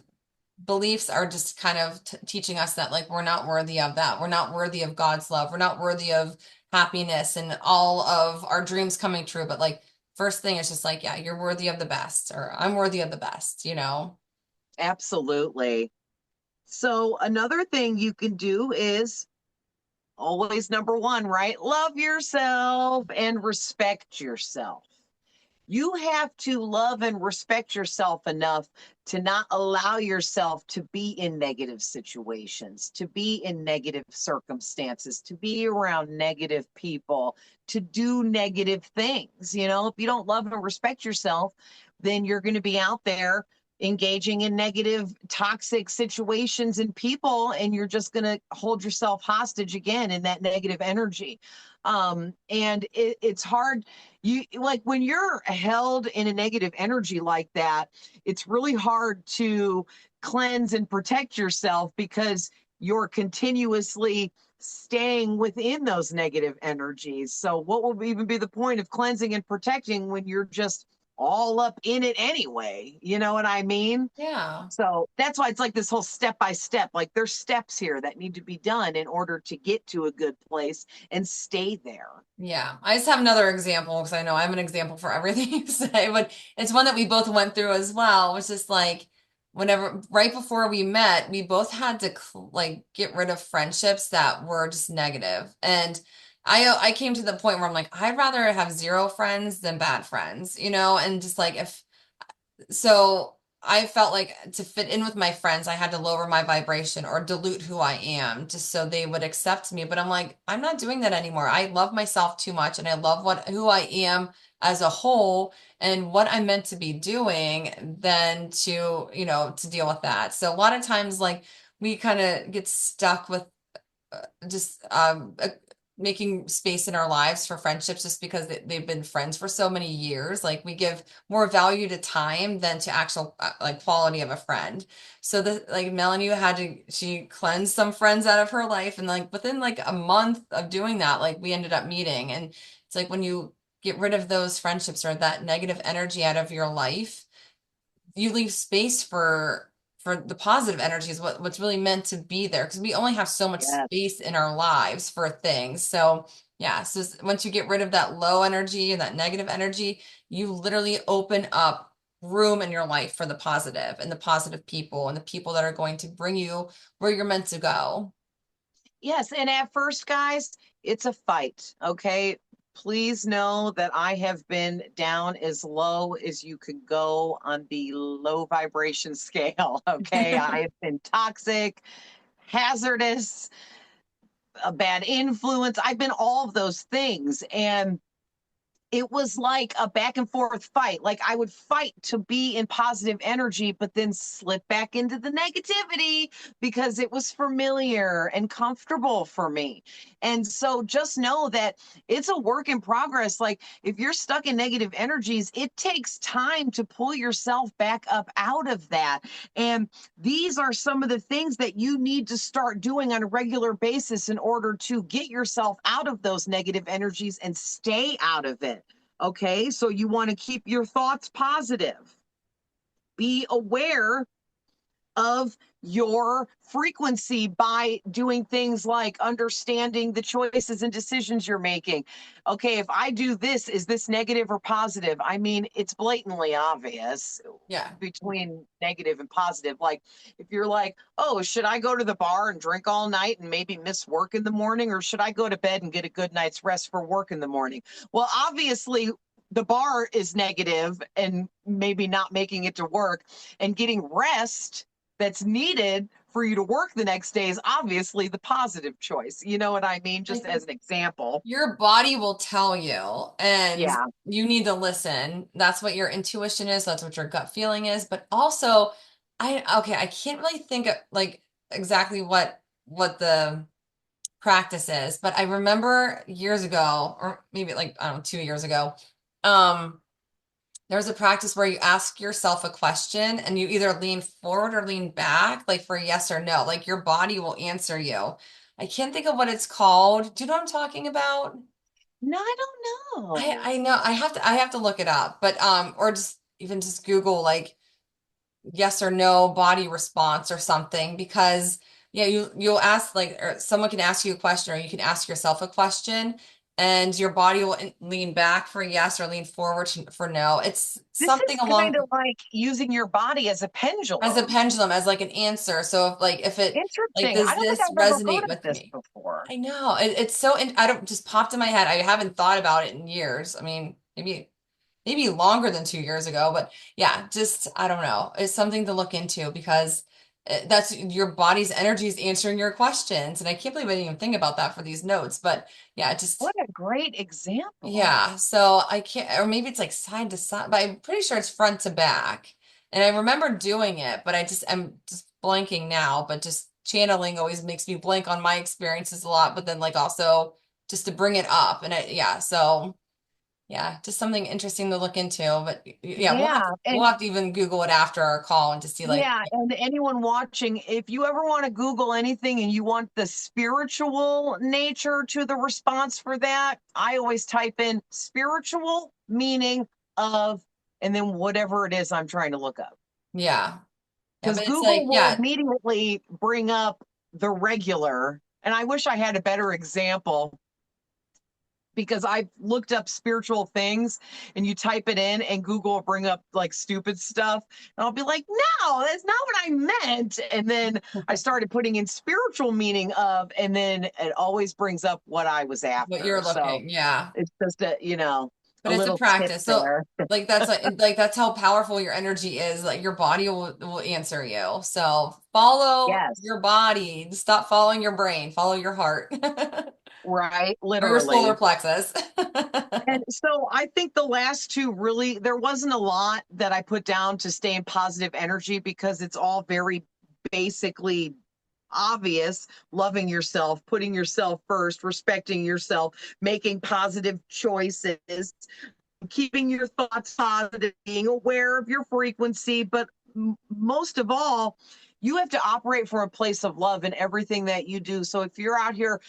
beliefs are just kind of teaching us that like we're not worthy of that. We're not worthy of God's love. We're not worthy of happiness and all of our dreams coming true. But like first thing is just like, yeah, you're worthy of the best, or I'm worthy of the best. Absolutely. So another thing you can do is always number one, right? Love yourself and respect yourself. You have to love and respect yourself enough to not allow yourself to be in negative situations, to be in negative circumstances, to be around negative people, to do negative things. If you don't love and respect yourself, then you're going to be out there engaging in negative, toxic situations and people, and you're just going to hold yourself hostage again in that negative energy. And it's hard you like when you're held in a negative energy like that, it's really hard to cleanse and protect yourself because you're continuously staying within those negative energies. So what will even be the point of cleansing and protecting when you're just all up in it anyway? You know what I mean? Yeah. So that's why it's like this whole step by step. Like there's steps here that need to be done in order to get to a good place and stay there. Yeah. I just have another example because I know I have an example for everything you say, but it's one that we both went through as well. It was just like whenever right before we met, we both had to like get rid of friendships that were just negative. And I came to the point where I'm like, I'd rather have zero friends than bad friends, and just like if so I felt like to fit in with my friends, I had to lower my vibration or dilute who I am just so they would accept me. But I'm like, I'm not doing that anymore. I love myself too much and I love who I am as a whole and what I'm meant to be doing than to deal with that. So a lot of times like we kind of get stuck with just making space in our lives for friendships just because they've been friends for so many years. Like we give more value to time than to actual like quality of a friend. So like Melanie she cleansed some friends out of her life and like within like a month of doing that, like we ended up meeting and it's like when you get rid of those friendships or that negative energy out of your life, you leave space for the positive energy is what's really meant to be there, because we only have so much Yes. space in our lives for things. So yeah, so once you get rid of that low energy and that negative energy, you literally open up room in your life for the positive and the positive people and the people that are going to bring you where you're meant to go. Yes, and at first, guys, it's a fight, okay? Please know that I have been down as low as you could go on the low vibration scale, okay? I have been toxic, hazardous, a bad influence. I've been all of those things. And it was like a back and forth fight. Like I would fight to be in positive energy, but then slip back into the negativity because it was familiar and comfortable for me. And so just know that it's a work in progress. Like if you're stuck in negative energies, it takes time to pull yourself back up out of that. And these are some of the things that you need to start doing on a regular basis in order to get yourself out of those negative energies and stay out of it. Okay, so you want to keep your thoughts positive. Be aware of your frequency by doing things like understanding the choices and decisions you're making. Okay, if I do this, is this negative or positive? I mean, it's blatantly obvious Yeah. between negative and positive. Like, if you're like, oh, should I go to the bar and drink all night and maybe miss work in the morning, or should I go to bed and get a good night's rest for work in the morning? Well, obviously, the bar is negative and maybe not making it to work, and getting rest that's needed for you to work the next day is obviously the positive choice. You know what I mean? Just Like as an example. your body will tell you, and Yeah. you need to listen. That's what your intuition is, that's what your gut feeling is. But also, I can't really think of like exactly what the practice is, but I remember years ago, or maybe like, I don't know, 2 years ago, um, there was a practice where you ask yourself a question and you either lean forward or lean back, like for yes or no. Like your body will answer you. I can't think of what it's called. Do you know what I'm talking about? No, I don't know. I know I have to look it up, but or just even just Google like yes or no body response or something, because yeah, you'll ask like, or someone can ask you a question or you can ask yourself a question, and your body will lean back for yes or lean forward for no. It's This something is kind along of like using your body as a as a pendulum. pendulum, as like an answer. So if it like, Interesting. I does don't think this I've ever heard resonate of with this me? before. I know it's so I don't just popped in my head. I haven't thought about it in years. I mean, maybe longer than 2 years ago, but yeah, just I don't know. It's something to look into, because that's your body's energy is answering your questions. And I can't believe I didn't even think about that for these notes. But yeah, just What a great example. yeah. So I can't, or maybe it's like side to side, but I'm pretty sure it's front to back. And I remember doing it, but I'm just blanking now, but just channeling always makes me blank on my experiences a lot, but then like also just to bring it up. And yeah, so yeah, just something interesting to look into. But yeah, Yeah. we'll And have to even Google it after our call and to see like, yeah, and anyone watching, if you ever want to Google anything and you want the spiritual nature to the response for that, I always type in spiritual meaning of, and then whatever it is I'm trying to look up. yeah. Yeah, Because but it's Google like, will yeah, immediately bring up the regular. And I wish I had a better example, because I've looked up spiritual things and you type it in and Google will bring up like stupid stuff. And I'll be like, no, that's not what I meant. And then I started putting in spiritual meaning of, and then it always brings up what I was what after. you're So looking. Yeah. it's just But a it's a little tip practice. So there. like that's how powerful your energy is. Like your body will answer you. So follow Yes, your body. Stop following your brain. Follow your heart. right. Or your solar Literally. plexus. And so I think the last two really, there wasn't a lot that I put down to stay in positive energy because it's all very basically obvious: loving yourself, putting yourself first, respecting yourself, making positive choices, keeping your thoughts positive, being aware of your frequency. But most of all, You have to operate from a place of love in everything that you do. So if you're out here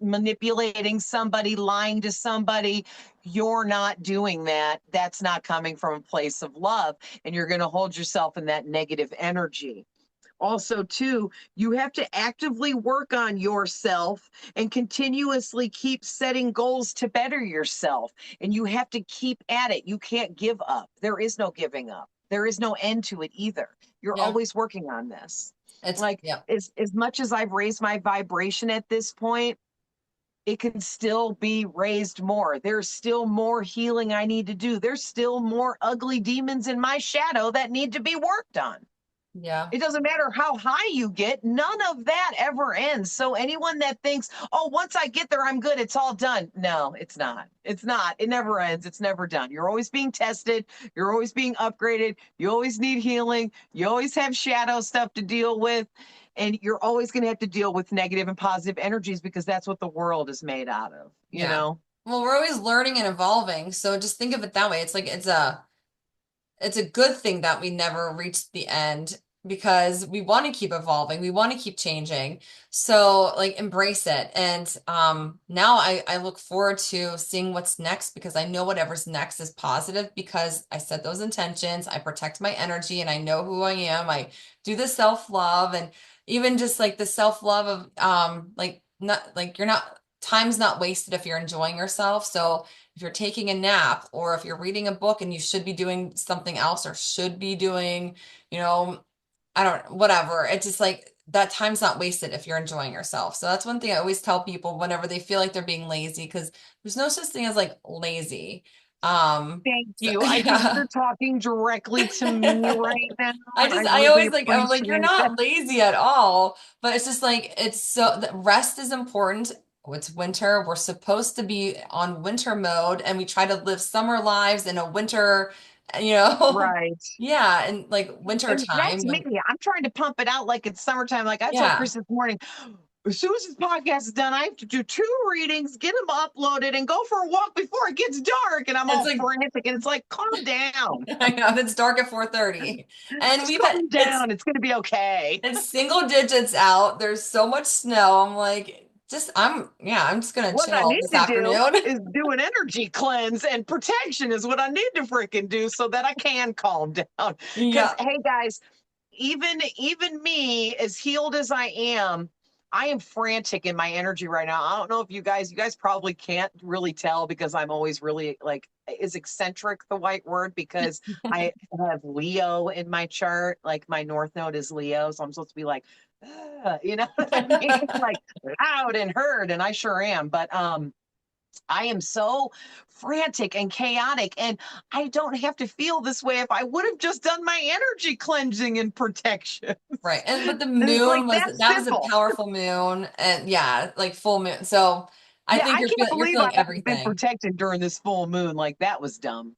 manipulating somebody, lying to somebody, you're not doing that. That's not coming from a place of love. And you're going to hold yourself in that negative energy. Also, too, you have to actively work on yourself and continuously keep setting goals to better yourself. And you have to keep at it. You can't give up. There is no giving up. There is no end to it either. You're Yeah. always working on this. It's Like yeah. as much as I've raised my vibration at this point, it can still be raised more. There's still more healing I need to do. There's still more ugly demons in my shadow that need to be worked on. Yeah. It doesn't matter how high you get, none of that ever ends. So anyone that thinks, oh, once I get there, I'm good, it's all done. No, it's not. It's not. It never ends. It's never done. You're always being tested. You're always being upgraded. You always need healing. You always have shadow stuff to deal with. And you're always going to have to deal with negative and positive energies because that's what the world is made out of, you Yeah. know? Well, we're always learning and evolving. So just think of it that way. It's like it's a good thing that we never reached the end because we want to keep evolving. We want to keep changing. So like embrace it. And now I look forward to seeing what's next because I know whatever's next is positive because I set those intentions, I protect my energy and I know who I am. I do the self-love and even just like the self-love of like not like you're not time's not wasted if you're enjoying yourself. So if you're taking a nap or if you're reading a book and you should be doing something else or should be doing, you know, I don't, whatever. It's just like that time's not wasted if you're enjoying yourself. So that's one thing I always tell people whenever they feel like they're being lazy, because there's no such thing as like lazy. Thank So you. I think yeah. you're talking directly to me right now. I I really always like, I'm like, you're appreciate that. not lazy at all. But it's just like, it's so, the rest is important. It's winter. We're supposed to be on winter mode and we try to live summer lives in a winter, you know, Right. yeah, and like winter And time that's me. when, I'm trying to pump it out like it's summertime. Like I told yeah, Chris this morning, as soon as this podcast is done, I have to do 2 readings, get them uploaded, and go for a walk before it gets dark. And I'm it's all like, frantic. And it's like, calm down. I know it's dark at 4:30 and Just we've had, calm down. It's going to be okay. it's single digits out. There's so much snow. I'm like, yeah, I'm just gonna What I chill need this to do afternoon. is do an energy cleanse and protection is what I need to freaking do so that I can calm down. Because Yeah. hey guys, even me, as healed as I am frantic in my energy right now. I don't know if you guys probably can't really tell because I'm always really like, is eccentric the right word? Because I have Leo in my chart, like my North Node is Leo, so I'm supposed to be like, you know what I mean? Like loud and heard, and I sure am. But I am so frantic and chaotic, and I don't have to feel this way if I would have just done my energy cleansing and protection. Right. And but the And it's like moon was that that was a simple. powerful moon and yeah, like full moon. So I Yeah, think I can't you're believe feeling I've been everything. protected during this full moon. Like that was dumb.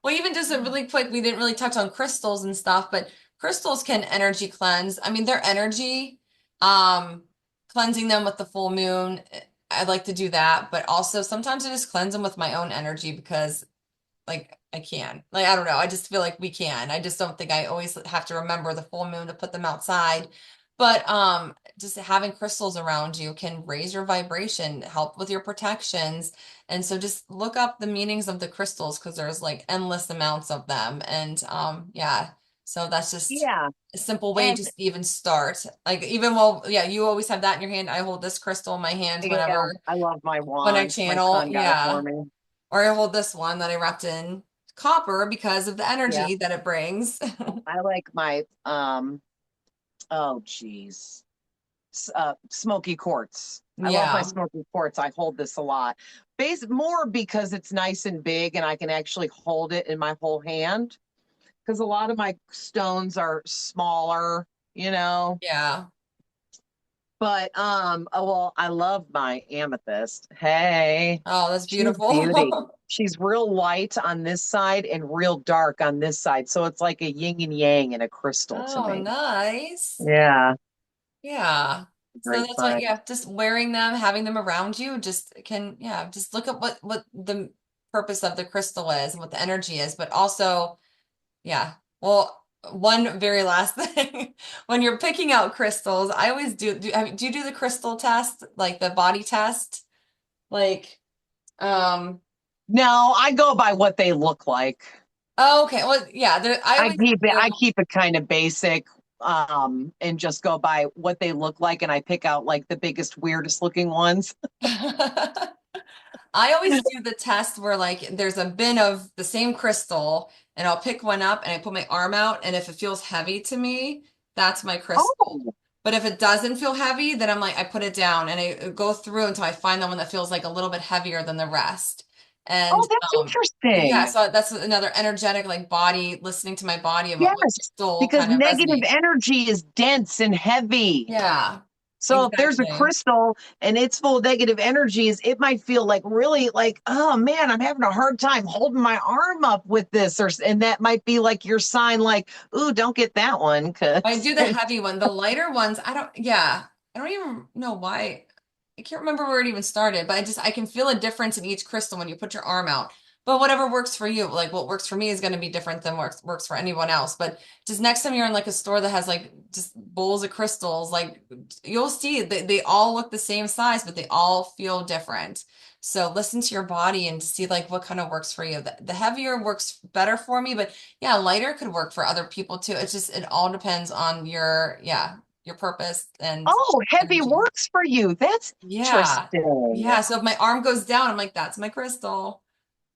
Well, even just a really quick, we didn't really touch on crystals and stuff, but crystals can energy cleanse. I mean, their energy, um, cleansing them with the full moon. I like to do that, but also sometimes I just cleanse them with my own energy because like I can. Like I don't know. I just feel like we can. I just don't think I always have to remember the full moon to put them outside. But just having crystals around you can raise your vibration, help with your protections. And so just look up the meanings of the crystals because there's like endless amounts of them. And yeah, so that's just Yeah. a simple way And just to even start. Like even while yeah, you always have that in your hand. I hold this crystal in my hand yeah, whenever I love my when I wand. My channel. son got it for Yeah. me. Or I hold this one that I wrapped in copper because of the Yeah. energy that it brings. I like my oh geez. Smoky quartz. I love my Yeah. smoky quartz. I hold this a lot. More because it's nice and big and I can actually hold it in my whole hand. Because a lot of my stones are smaller, you know. Yeah. But oh, well, I love my amethyst. Hey, Oh, that's she's beauty. beautiful. She's real light on this side and real dark on this side. So it's like a yin and yang in a crystal to Oh, me. nice. Yeah, Yeah. So great that's what, fun. yeah, just wearing them, having them around you just can, yeah, just look at what the purpose of the crystal is and what the energy is, but also, yeah. Well, one very last thing. When you're picking out crystals, I always do you do the crystal test, like the body test? Like, um, No, I go by what they look like. oh, okay. Well, yeah, I always I do. keep it kind of basic, and just go by what they look like, and I pick out like the biggest, weirdest looking ones. I always do the test where like there's a bin of the same crystal and I'll pick one up and I put my arm out and if it feels heavy to me, that's my crystal. Oh, But if it doesn't feel heavy, then I'm like I put it down and I go through until I find the one that feels like a little bit heavier than the rest. And oh, that's yeah, interesting. so that's another energetic like body listening to my body of what Yes, crystal because kind of negative resonates. energy is dense and heavy. Yeah, So if there's a exactly. crystal and it's full of negative energies, it might feel like really like, oh man, I'm having a hard time holding my arm up with this, and that might be like your sign, like, ooh, don't get that one, I because do the heavy one. The lighter ones, yeah, I don't even know why. I can't remember where it even started, but I can feel a difference in each crystal when you put your arm out. But whatever works for you, like what works for me is going to be different than works for anyone else. But just next time you're in like a store that has like just bowls of crystals, like you'll see they all look the same size, but they all feel different. So listen to your body and see like what kind of works for you. The heavier works better for me, but yeah, lighter could work for other people too. It's just it all depends on your purpose and oh, heavy energy. works for you. That's Yeah. interesting. Yeah. So if my arm goes down, I'm like, that's my crystal.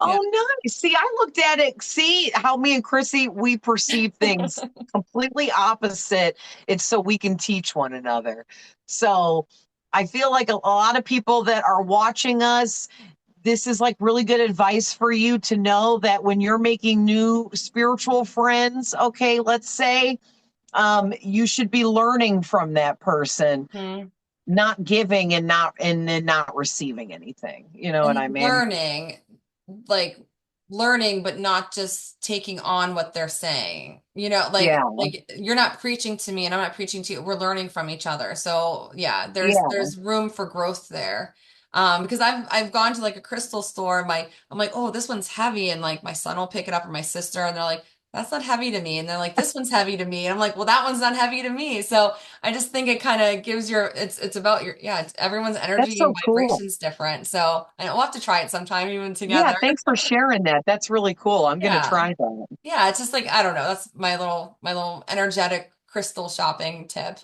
Yeah. Oh, nice. See, I looked at it. See how me and Chrissy, we perceive things completely opposite. It's so we can teach one another. So I feel like a lot of people that are watching us, this is like really good advice for you to know that when you're making new spiritual friends, okay, let's say, you should be learning from that person, Mhm. not giving and then not receiving anything. You know what I And mean? like learning, but not just taking on what they're saying. Yeah. Like you're not preaching to me and I'm not preaching to you. We're learning from each other. So yeah, Yeah. there's room for growth there. Because I've gone to like a crystal store and I'm like, oh, this one's heavy, and like my son will pick it up or my sister, and they're like, that's not heavy to me. And they're like, this one's heavy to me. And I'm like, well, that one's not heavy to me. So I just think it kind of gives it's about it's everyone's That's energy and so cool. vibration's different. So and we'll have to try it sometime even Yeah, together. thanks for sharing that. That's really cool. I'm going to Yeah. try that. Yeah, it's just like I don't know, that's my little energetic crystal shopping tip.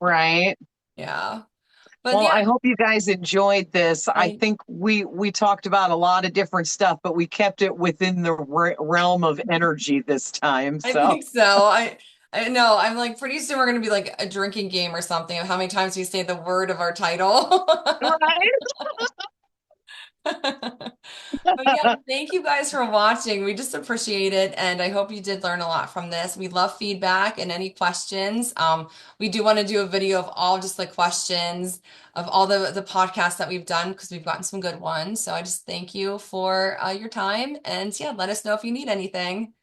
Right. Yeah. But Well, yeah, I hope you guys enjoyed this. I I think we talked about a lot of different stuff, but we kept it within the realm of energy this time. I So, think so. I know. I'm like pretty soon we're gonna be like a drinking game or something of how many times we say the word of our title. right. But yeah, thank you guys for watching. We just appreciate it, and I hope you did learn a lot from this. We love feedback and any questions. We do want to do a video of all just the questions of all the podcasts that we've done because we've gotten some good ones. So I just thank you for your time, and yeah, let us know if you need anything.